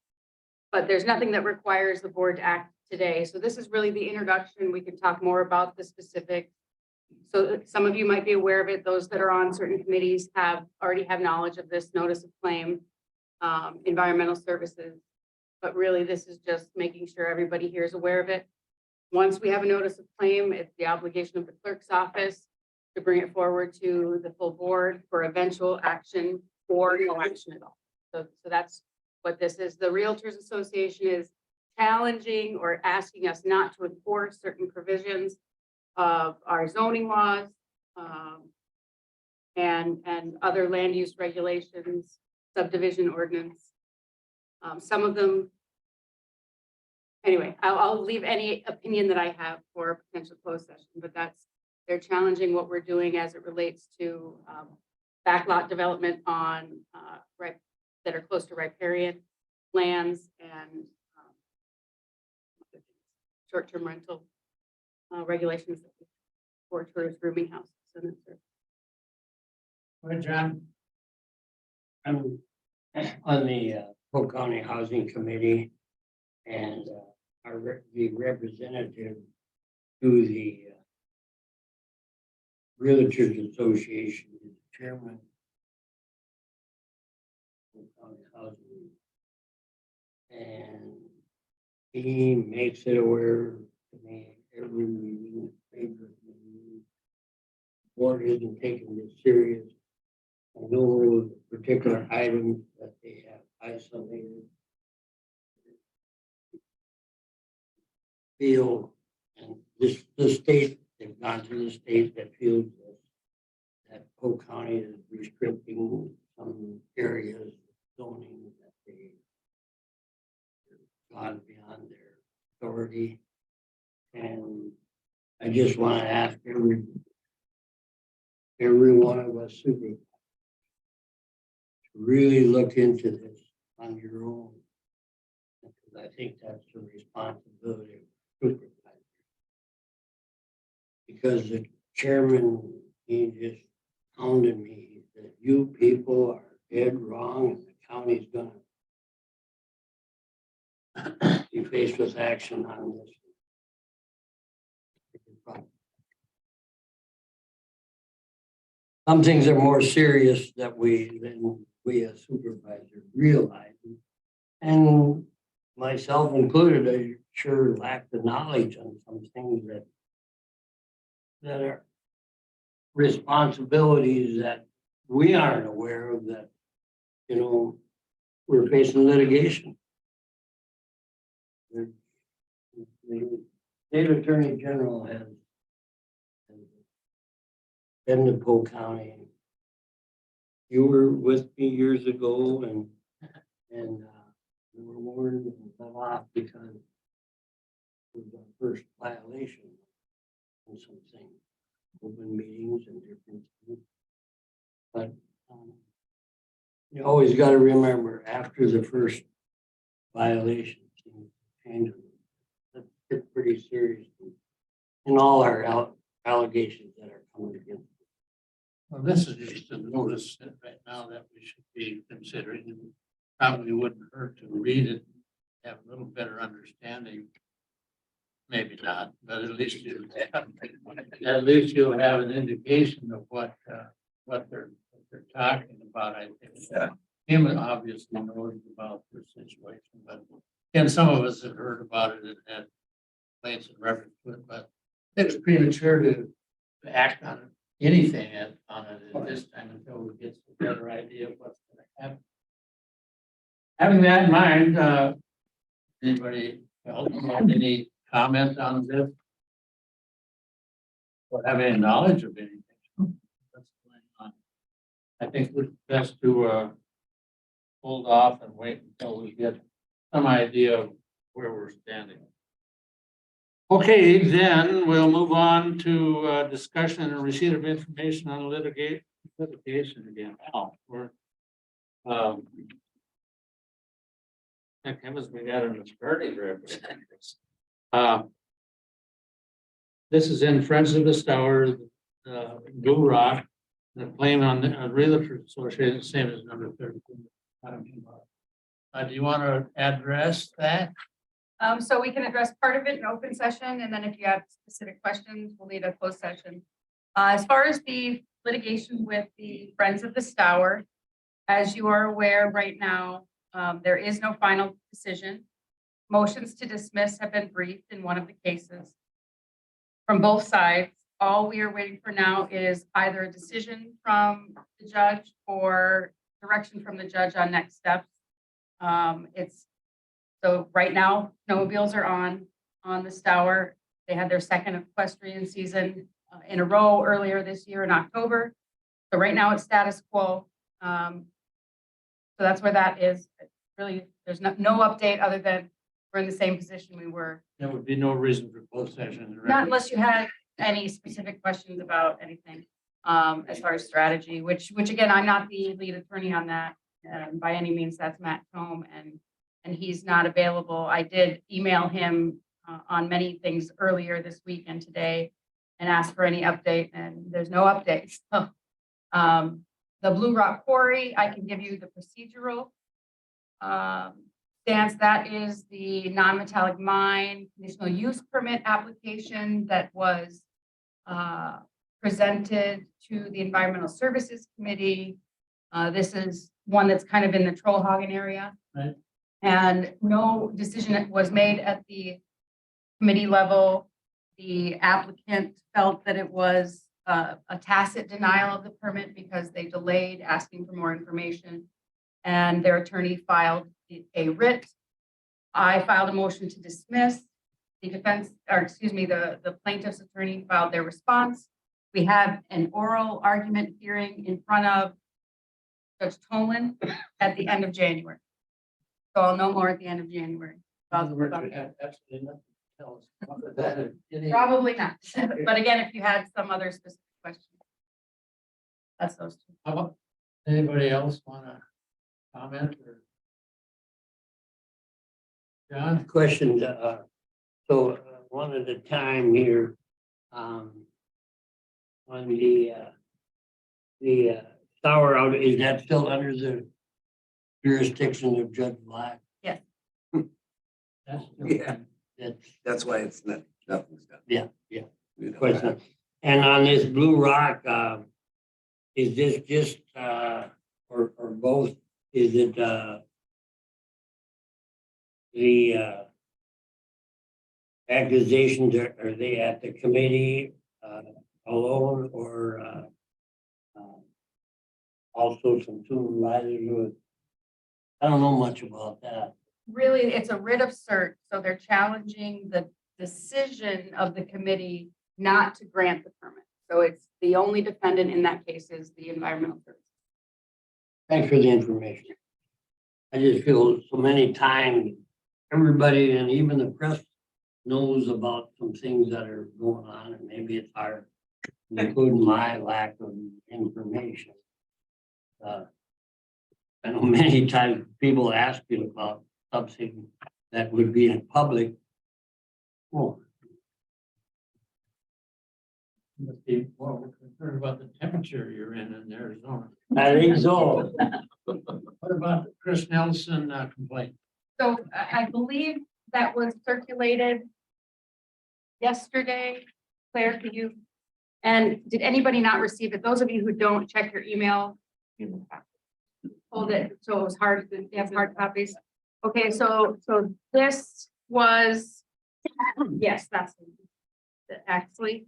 Speaker 3: But there's nothing that requires the board to act today. So this is really the introduction. We can talk more about the specifics. So some of you might be aware of it. Those that are on certain committees already have knowledge of this notice of claim, environmental services. But really, this is just making sure everybody here is aware of it. Once we have a notice of claim, it's the obligation of the clerk's office to bring it forward to the full board for eventual action or no action at all. So that's what this is. The Realtors Association is challenging or asking us not to enforce certain provisions of our zoning laws and other land use regulations, subdivision ordinance. Some of them, anyway, I'll leave any opinion that I have for a potential closed session, but they're challenging what we're doing as it relates to backlot development on that are close to riparian lands and short-term rental regulations for tourist rooming houses.
Speaker 1: Go ahead, John.
Speaker 5: I'm on the Polk County Housing Committee, and the representative to the Realtors Association, is chairman of County Housing. And he makes it aware to me every meeting, favorite meeting. Board isn't taking this serious. I know the particular items that they have isolated. Feel, and the state, they've gone to the state that feels that Polk County is restricting some areas zoning that they gone beyond their authority. And I just want to ask every one of us supervisors to really look into this on your own. Because I think that's the responsibility of supervisors. Because the chairman, he just hounded me that you people are dead wrong and the county's gonna be faced with action on this. Some things are more serious than we as supervisors realize. And myself included, I sure lack the knowledge on some things that are responsibilities that we aren't aware of, that, you know, we're facing litigation. The state attorney general has been to Polk County. You were with me years ago, and we were warned and fell off because it was our first violation on some things, open meetings and different things. But you always got to remember, after the first violation, things change. It's pretty serious in all our allegations that are coming against.
Speaker 1: Well, this is just a notice that right now that we should be considering. It probably wouldn't hurt to read it, have a little better understanding. Maybe not, but at least you'll have an indication of what they're talking about. I think him obviously knows about this situation, but and some of us have heard about it and had plates and reference to it, but it's premature to act on it. Anything on it at this time until we get a better idea of what's going to happen. Having that in mind, anybody else have any comment on this? Or have any knowledge of anything that's going on? I think it's best to hold off and wait until we get some idea of where we're standing. Okay, then we'll move on to discussion and receipt of information on litigation again. Thank heavens we got an attorney representatives. This is in Friends of the Stour, Blue Rock, the claim on the Realtors Association, same as number 13. Do you want to address that?
Speaker 3: So we can address part of it in open session, and then if you have specific questions, we'll need a closed session. As far as the litigation with the Friends of the Stour, as you are aware right now, there is no final decision. Motions to dismiss have been briefed in one of the cases from both sides. All we are waiting for now is either a decision from the judge or direction from the judge on next steps. So right now, snowmobiles are on the Stour. They had their second equestrian season in a row earlier this year in October. So right now it's status quo. So that's where that is. Really, there's no update other than we're in the same position we were.
Speaker 1: There would be no reason for closed session.
Speaker 3: Not unless you had any specific questions about anything as far as strategy, which again, I'm not the lead attorney on that. By any means, that's Matt Tome, and he's not available. I did email him on many things earlier this week and today and ask for any update, and there's no updates. So, the Blue Rock Quarry, I can give you the procedural Stance, that is the non-metallic mine conditional use permit application that was presented to the Environmental Services Committee. This is one that's kind of in the Trollhagen area.
Speaker 1: Right.
Speaker 3: And no decision was made at the committee level. The applicant felt that it was a tacit denial of the permit because they delayed asking for more information. And their attorney filed a writ. I filed a motion to dismiss. The defense, or excuse me, the plaintiff's attorney filed their response. We have an oral argument hearing in front of Judge Tolan at the end of January. So I'll know more at the end of January.
Speaker 1: Absolutely nothing to tell us about that.
Speaker 3: Probably not. But again, if you had some other specific questions. That's those two.
Speaker 1: How about, anybody else want to comment or? John?
Speaker 5: Questions, so one at a time here. On the tower out, is that still under the jurisdiction of Judge Black?
Speaker 3: Yes.
Speaker 1: That's
Speaker 10: Yeah,
Speaker 5: That's
Speaker 10: why it's not, nothing's done.
Speaker 5: Yeah, yeah.
Speaker 10: You know.
Speaker 5: question. And on this Blue Rock, is this just, or both, is it, the accusations, are they at the committee, alone, or, also some supervisors with, I don't know much about that.
Speaker 3: Really, it's a writ of cert, so they're challenging the decision of the committee not to grant the permit. So it's the only defendant in that case is the environmental service.
Speaker 5: Thanks for the information. I just feel so many times, everybody and even the press knows about some things that are going on, and maybe it's hard, including my lack of information. I know many times people ask you about something that would be in public. Well,
Speaker 1: Must be more concerned about the temperature you're in Arizona.
Speaker 5: I think so.
Speaker 1: What about the Chris Nelson complaint?
Speaker 3: So I believe that was circulated yesterday. Claire, could you? And did anybody not receive it? Those of you who don't, check your email. Hold it, so it was hard, you have hard copies. Okay, so this was, yes, that's actually.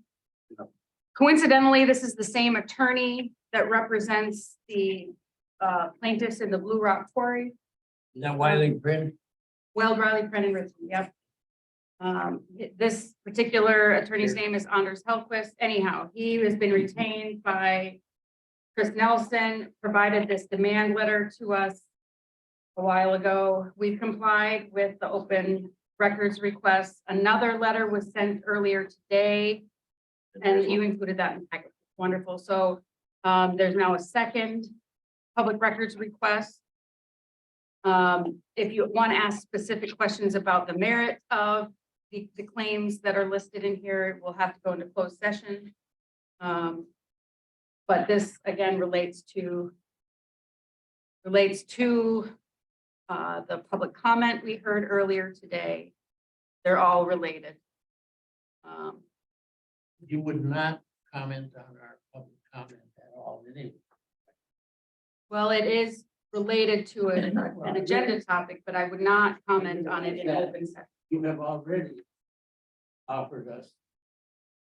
Speaker 3: Coincidentally, this is the same attorney that represents the plaintiffs in the Blue Rock Quarry.
Speaker 5: Is that Wiley Print?
Speaker 3: Weld Riley Printing Richmond, yep. This particular attorney's name is Anders Hellquist. Anyhow, he has been retained by Chris Nelson, provided this demand letter to us a while ago. We've complied with the open records request. Another letter was sent earlier today, and you included that in the packet. Wonderful. So there's now a second public records request. If you want to ask specific questions about the merit of the claims that are listed in here, we'll have to go into closed session. But this again relates to the public comment we heard earlier today. They're all related.
Speaker 1: You would not comment on our public comment at all, anyway.
Speaker 3: Well, it is related to an agenda topic, but I would not comment on it in open session.
Speaker 1: You have already offered us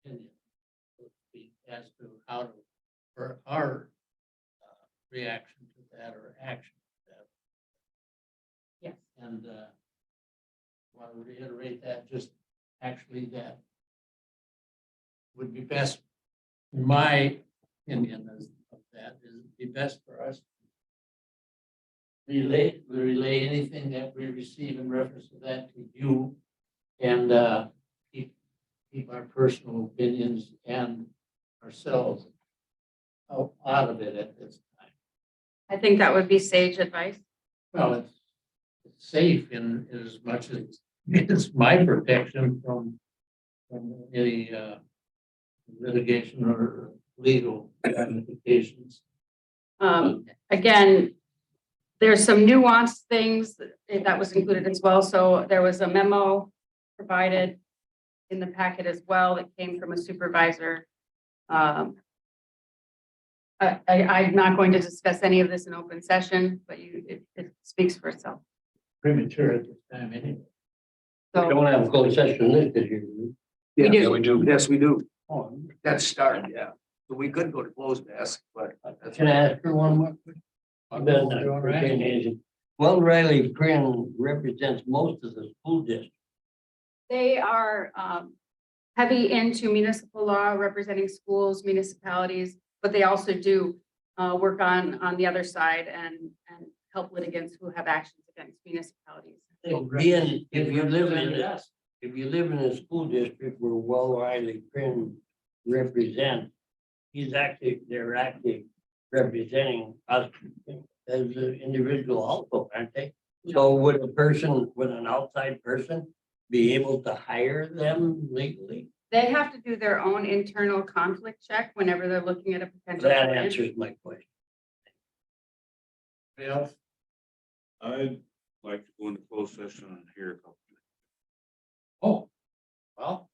Speaker 1: opinion, so to speak, as to how to, for our reaction to that or action to that.
Speaker 3: Yes.
Speaker 1: And want to reiterate that, just actually that would be best, in my opinion, as of that, is be best for us. Relay anything that we receive in reference to that to you, and keep our personal opinions and ourselves out of it at this time.
Speaker 3: I think that would be sage advice.
Speaker 1: Well, it's safe in as much as it's my protection from any litigation or legal ramifications.
Speaker 3: Again, There's some nuanced things that was included as well. So there was a memo provided in the packet as well that came from a supervisor. I'm not going to discuss any of this in open session, but it speaks for itself.
Speaker 1: Premature at this time, anyway.
Speaker 5: We
Speaker 3: So
Speaker 5: don't have closed session this year.
Speaker 10: Yeah,
Speaker 3: do.
Speaker 10: we do. Yes, we do. That's started, yeah. So we could go to closed desk, but that's.
Speaker 5: Can I ask her one more? Well, Riley Prin represents most of the school district.
Speaker 3: they are heavy into municipal law, representing schools, municipalities, but they also do work on the other side and help litigants who have actions against municipalities.
Speaker 5: So being, if you live in a school district where Well Riley Prin represents, they're actually representing us as an individual also, aren't they? So would an outside person be able to hire them legally?
Speaker 3: They have to do their own internal conflict check whenever they're looking at a potential.
Speaker 5: That
Speaker 3: client.
Speaker 5: answers my question.
Speaker 1: Well,
Speaker 11: I'd like to go into closed session and hear a couple.
Speaker 1: oh, well.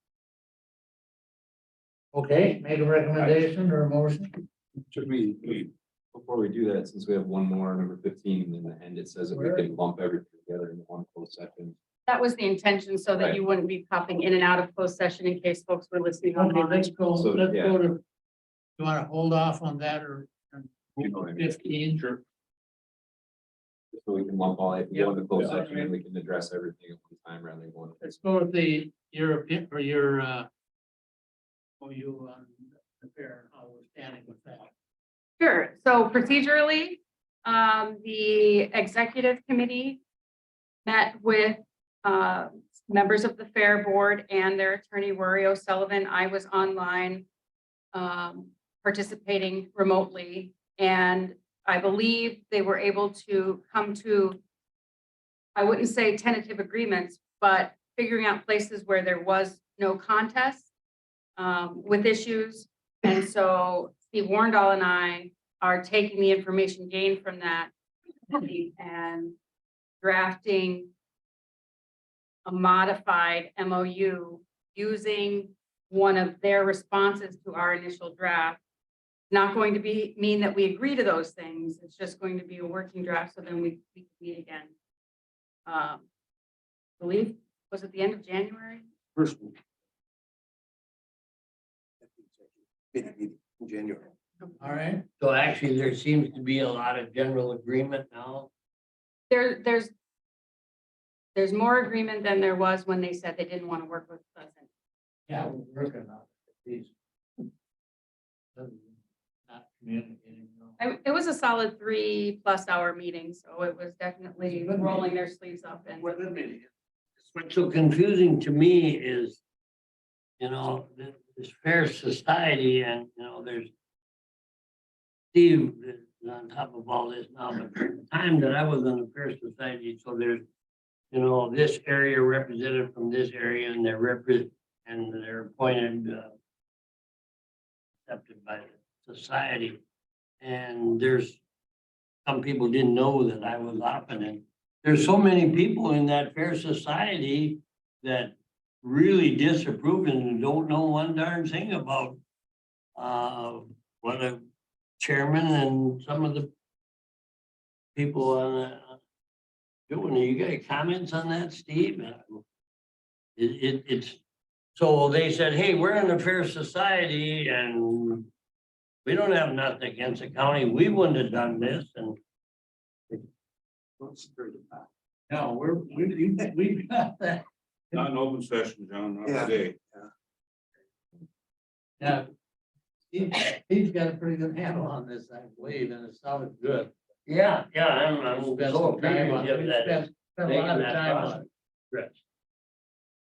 Speaker 1: Okay, make a recommendation or a motion.
Speaker 12: Should we, before we do that, since we have one more, number 15, and in the end, it says that we can lump everything together in one closed session.
Speaker 3: That was the intention, so that you wouldn't be popping in and out of closed session in case folks were listening
Speaker 1: Okay,
Speaker 3: online.
Speaker 1: let's go
Speaker 12: So,
Speaker 1: to,
Speaker 12: yeah.
Speaker 1: you want to hold off on that or
Speaker 12: You know what I mean?
Speaker 1: 15?
Speaker 11: Sure.
Speaker 12: So we can lump all, if we go into closed
Speaker 1: Yeah.
Speaker 12: session, and we can address everything at one time rather than going.
Speaker 1: Let's go with the European or your you on the fair, how we're standing with that.
Speaker 3: Sure. So procedurally, the executive committee met with members of the fair board and their attorney, Rory O'Sullivan. I was online participating remotely, and I believe they were able to come to, I wouldn't say tentative agreements, but figuring out places where there was no contest with issues. And so Steve Warndall and I are taking the information gained from that and drafting a modified MOU using one of their responses to our initial draft. Not going to mean that we agree to those things. It's just going to be a working draft, so then we can meet again. Believe, was it the end of January?
Speaker 10: First. In January.
Speaker 1: All right,
Speaker 5: So actually, there seems to be a lot of general agreement now.
Speaker 3: There's more agreement than there was when they said they didn't want to work with us.
Speaker 1: yeah, we're working on it. These. Not communicating. no.
Speaker 3: It was a solid 3+ hour meeting, so it was definitely rolling their sleeves up and.
Speaker 5: What's so confusing to me is, this fair society and, there's Steve is on top of all this now, but for the time that I was on the fair society, so there's, this area represented from this area and they're appointed, accepted by the society. And there's, some people didn't know that I was often in. There's so many people in that fair society that really disapprove and don't know one darn thing about what a chairman and some of the people on doing. You got any comments on that, Steve? It's so they said, hey, we're in a fair society and we don't have nothing against the county. We wouldn't have done this. And
Speaker 1: No, we've got that.
Speaker 11: Not an open session, John, not
Speaker 10: Yeah.
Speaker 11: today.
Speaker 1: Yeah. He's got a pretty good handle on this, I believe, and it sounded good.
Speaker 5: yeah, I'm
Speaker 1: We've spent
Speaker 5: so
Speaker 1: some time on it.
Speaker 5: appreciative
Speaker 1: We've
Speaker 5: that
Speaker 1: spent a lot of time on it.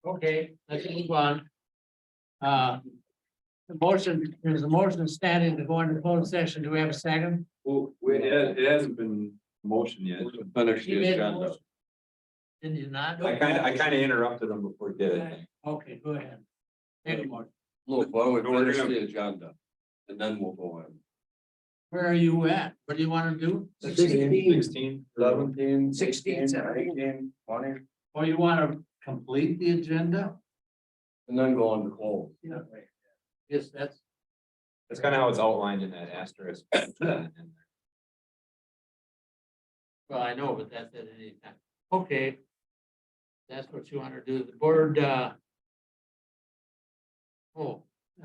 Speaker 1: Okay, let's move on. There's a motion standing to go into closed session. Do we have a second?
Speaker 12: Well, it hasn't been motion yet. Finish
Speaker 1: You made a motion. Did you not?
Speaker 12: I kind of interrupted him before he did it.
Speaker 1: Okay, go ahead. Take a motion.
Speaker 11: Look, why don't we
Speaker 12: We're
Speaker 11: finish
Speaker 12: gonna-
Speaker 11: the agenda and then we'll go in.
Speaker 1: Where are you at? What do you want to do?
Speaker 10: 16,
Speaker 5: 17,
Speaker 10: 16,
Speaker 5: 18, 20,
Speaker 1: Or you want to complete the agenda?
Speaker 5: and then go on to close.
Speaker 1: Yeah. Yes, that's,
Speaker 4: That's kind of how it's outlined in that asterisk.
Speaker 1: well, I know, but that's at any time. Okay. That's what you want to do. The board, oh.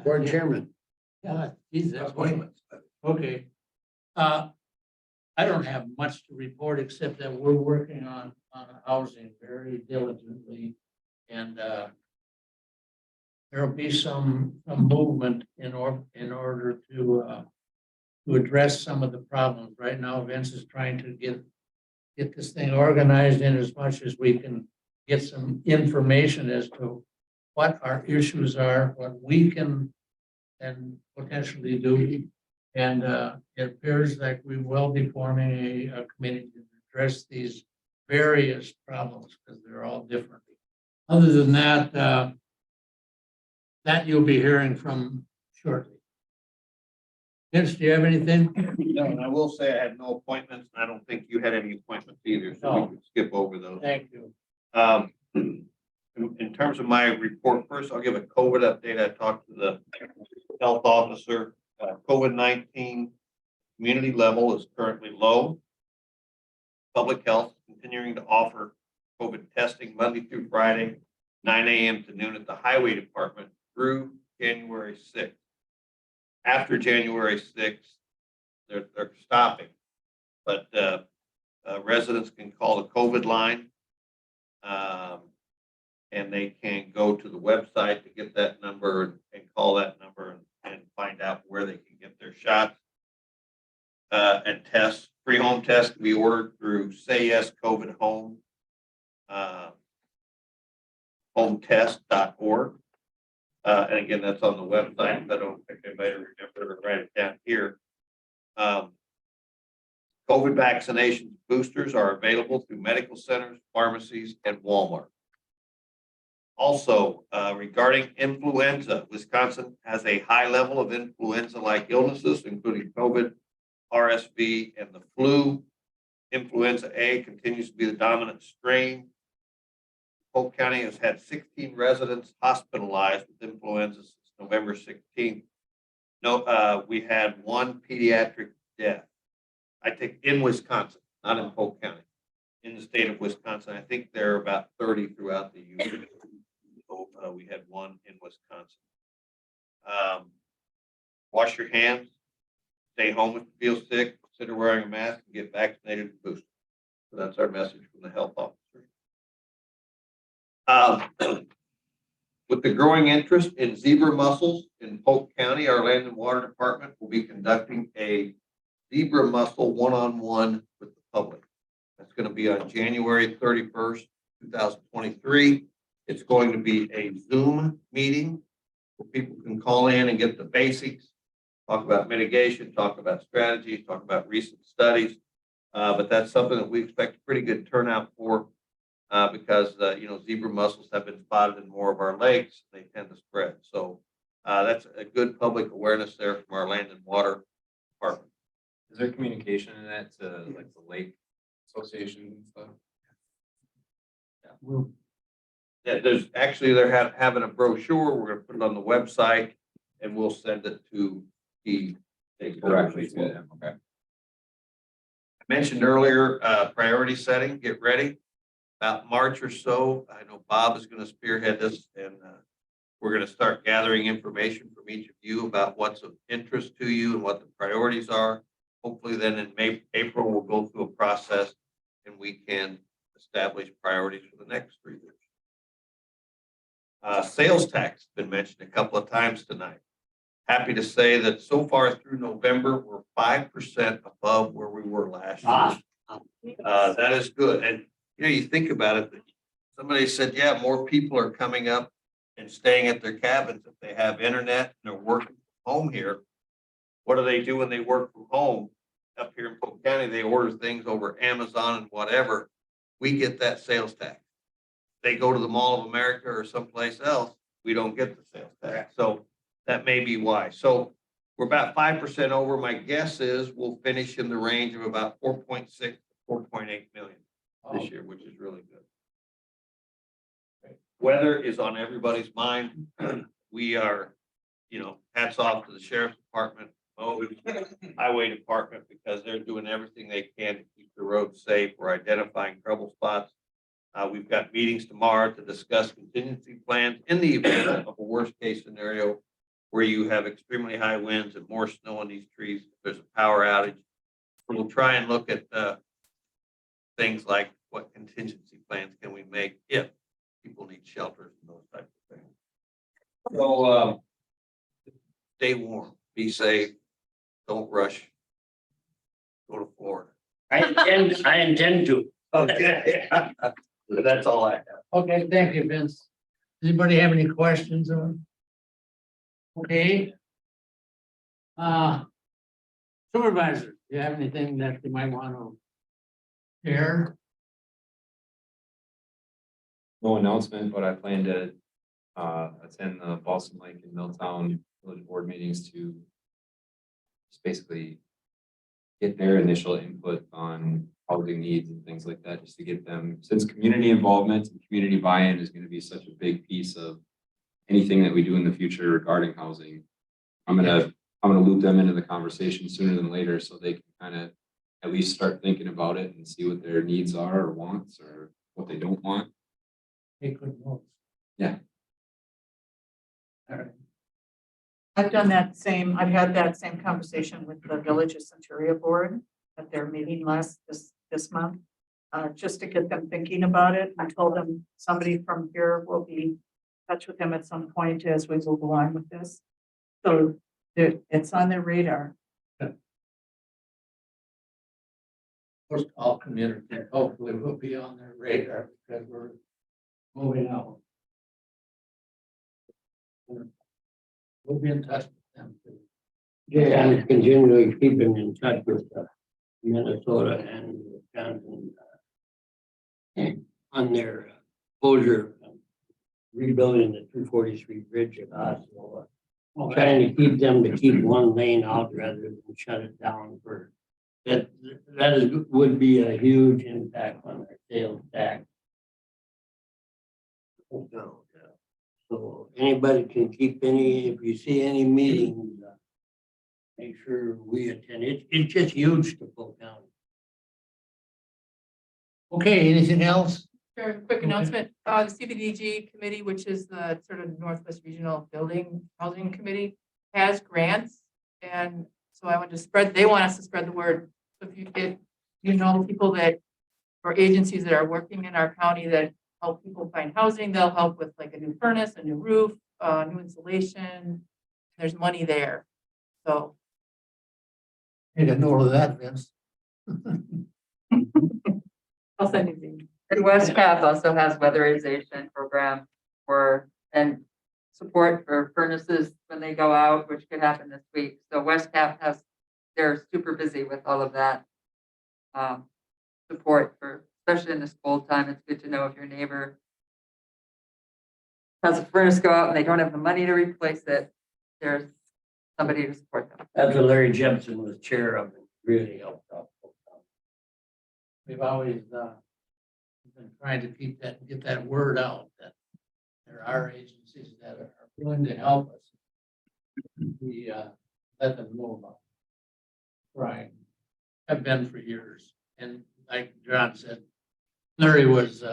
Speaker 10: Board chairman.
Speaker 1: Yeah, geez, that's.
Speaker 10: Appointments.
Speaker 1: Okay. I don't have much to report except that we're working on housing very diligently. And, there'll be some movement in order to address some of the problems. Right now, Vince is trying to get this thing organized in as much as we can get some information as to what our issues are, what we can and potentially do. And it appears like we will be forming a committee to address these various problems because they're all different. Other than that, that you'll be hearing from shortly. Vince, do you have anything?
Speaker 8: No, and I will say I had no appointments, and I don't think you had any appointments either, so we
Speaker 1: No.
Speaker 8: can skip over those.
Speaker 1: Thank you.
Speaker 8: In terms of my report, first, I'll give a COVID update. I talked to the health officer. COVID-19 community level is currently low. Public health continuing to offer COVID testing Monday through Friday, 9 a.m. to noon at the highway department through January 6th. After January 6th, they're stopping, but residents can call the COVID line. And they can go to the website to get that number and call that number and find out where they can get their shots. And tests, free home tests can be ordered through Say Yes COVID Home, hometest.org. And again, that's on the website. I don't think anybody remember to write it down here. COVID vaccination boosters are available through medical centers, pharmacies, and Walmart. Also, regarding influenza, Wisconsin has a high level of influenza-like illnesses, including COVID, RSV, and the flu. Influenza A continues to be the dominant strain. Polk County has had 16 residents hospitalized with influenza since November 16th. No, we had one pediatric death. I think in Wisconsin, not in Polk County, in the state of Wisconsin. I think there are about 30 throughout the union. So, we had one in Wisconsin. Wash your hands, stay home if you feel sick, consider wearing a mask, and get vaccinated and boosted. So that's our message from the health officer. With the growing interest in zebra mussels in Polk County, our Land and Water Department will be conducting a zebra mussel one-on-one with the public. That's going to be on January 31st, 2023. It's going to be a Zoom meeting where people can call in and get the basics, talk about mitigation, talk about strategies, talk about recent studies. But that's something that we expect a pretty good turnout for because, zebra mussels have been spotted in more of our lakes. They tend to spread. So that's a good public awareness there from our Land and Water Department.
Speaker 4: Is there communication in that to like the lake associations and stuff?
Speaker 8: Yeah, they're having a brochure. We're going to put it on the website and we'll send it to the
Speaker 4: Directly to them, okay.
Speaker 8: I mentioned earlier, priority setting, get ready. About March or so, I know Bob is going to spearhead this and we're going to start gathering information from each of you about what's of interest to you and what the priorities are. Hopefully then in April, we'll go through a process and we can establish priorities for the next 3 years. Sales tax has been mentioned a couple of times tonight. Happy to say that so far through November, we're 5% above where we were last year. That is good. And you think about it, somebody said, yeah, more people are coming up and staying at their cabins if they have internet and they're working from home here. What do they do when they work from home? Up here in Polk County, they order things over Amazon and whatever. We get that sales tax. They go to the Mall of America or someplace else, we don't get the sales tax. So that may be why. So We're about 5% over. My guess is we'll finish in the range of about 4.6 to 4.8 million this year, which is really good. Weather is on everybody's mind. We are, hats off to the sheriff's department, highway department, because they're doing everything they can to keep the roads safe. We're identifying trouble spots. We've got meetings tomorrow to discuss contingency plans in the event of a worst case scenario where you have extremely high winds and more snow on these trees. If there's a power outage, we'll try and look at things like what contingency plans can we make if people need shelters and those types of things. So stay warm, be safe, don't rush. Go to Florida.
Speaker 5: I intend to.
Speaker 8: Okay. That's all I have.
Speaker 1: Okay, thank you, Vince. Anybody have any questions on? Okay. Supervisors, do you have anything that you might want to share?
Speaker 15: No announcement, but I plan to attend the Boston Lake and Milltown Village Board meetings to just basically get their initial input on housing needs and things like that, just to get them, since community involvement and community buy-in is going to be such a big piece of anything that we do in the future regarding housing. I'm gonna loop them into the conversation sooner than later so they can kind of at least start thinking about it and see what their needs are or wants or what they don't want.
Speaker 1: Take good notes.
Speaker 15: Yeah.
Speaker 1: All right.
Speaker 2: I've had that same conversation with the Village of Centuria Board at their meeting this month. Just to get them thinking about it. I told them somebody from here will be in touch with them at some point as we will go on with this. So it's on their radar.
Speaker 1: Most all community, hopefully will be on their radar because we're moving out. We'll be in touch with them too.
Speaker 5: Yeah, I'm continually keeping in touch with Minnesota and Wisconsin on their closure, rebuilding the 243 bridge at Oslo. Trying to keep them to keep one lane out rather than shut it down for that. Would be a huge impact on our sales tax. So anybody can keep if you see any meetings, make sure we attend. It's just huge to Polk County.
Speaker 1: Okay, anything else?
Speaker 13: Sure, quick announcement, the CBDG committee, which is the sort of Northwest Regional Housing Committee, has grants. And so I want to they want us to spread the word. So if you know people or agencies that are working in our county that help people find housing, they'll help with like a new furnace, a new roof, new insulation. There's money there. So.
Speaker 1: Take a note of that, Vince.
Speaker 13: I'll send you the.
Speaker 16: And West Path also has weatherization program and support for furnaces when they go out, which could happen this week. So West Path they're super busy with all of that support especially in this cold time. It's good to know if your neighbor has a furnace go out and they don't have the money to replace it, there's somebody to support them.
Speaker 5: That's what Larry Jepson was chair of. It really helped out.
Speaker 1: We've always been trying to get that word out that there are agencies that are willing to help us. We let them know about. Right. Have been for years. And like John said, Larry was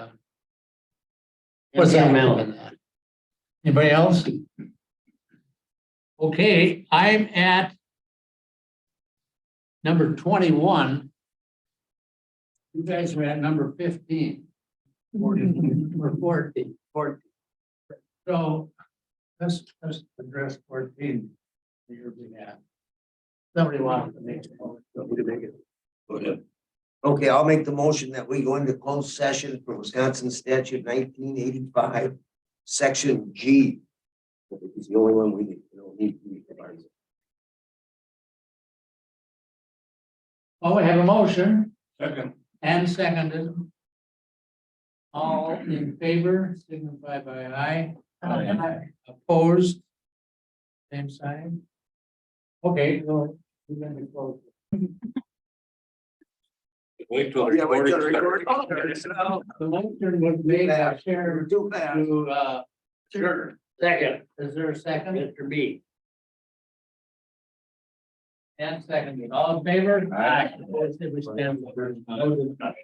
Speaker 5: instrumental
Speaker 1: in that. Anybody else? Okay, I'm at number 21. You guys are at number 15. 14. Or 14. So let's address 14. Your behalf. Somebody wants to make it.
Speaker 10: Go ahead. Okay, I'll make the motion that we go into closed session for Wisconsin statute 1985, section G. It's the only one we need. We don't need.
Speaker 1: Oh, we have a motion.
Speaker 8: Second.
Speaker 1: And seconded. All in favor, signify by aye. Aye. Opposed? Same sign. Okay, well, we're gonna be close.
Speaker 11: Wait till. the
Speaker 10: Yeah, wait till the
Speaker 11: recording
Speaker 10: recording
Speaker 11: starts.
Speaker 1: The motion was made by Sharon
Speaker 10: Too fast.
Speaker 1: to,
Speaker 11: Sure.
Speaker 1: second. Is there a second? Mr. B. And second, all in favor?
Speaker 11: Aye.
Speaker 1: Opposed, it was 10. No discussion.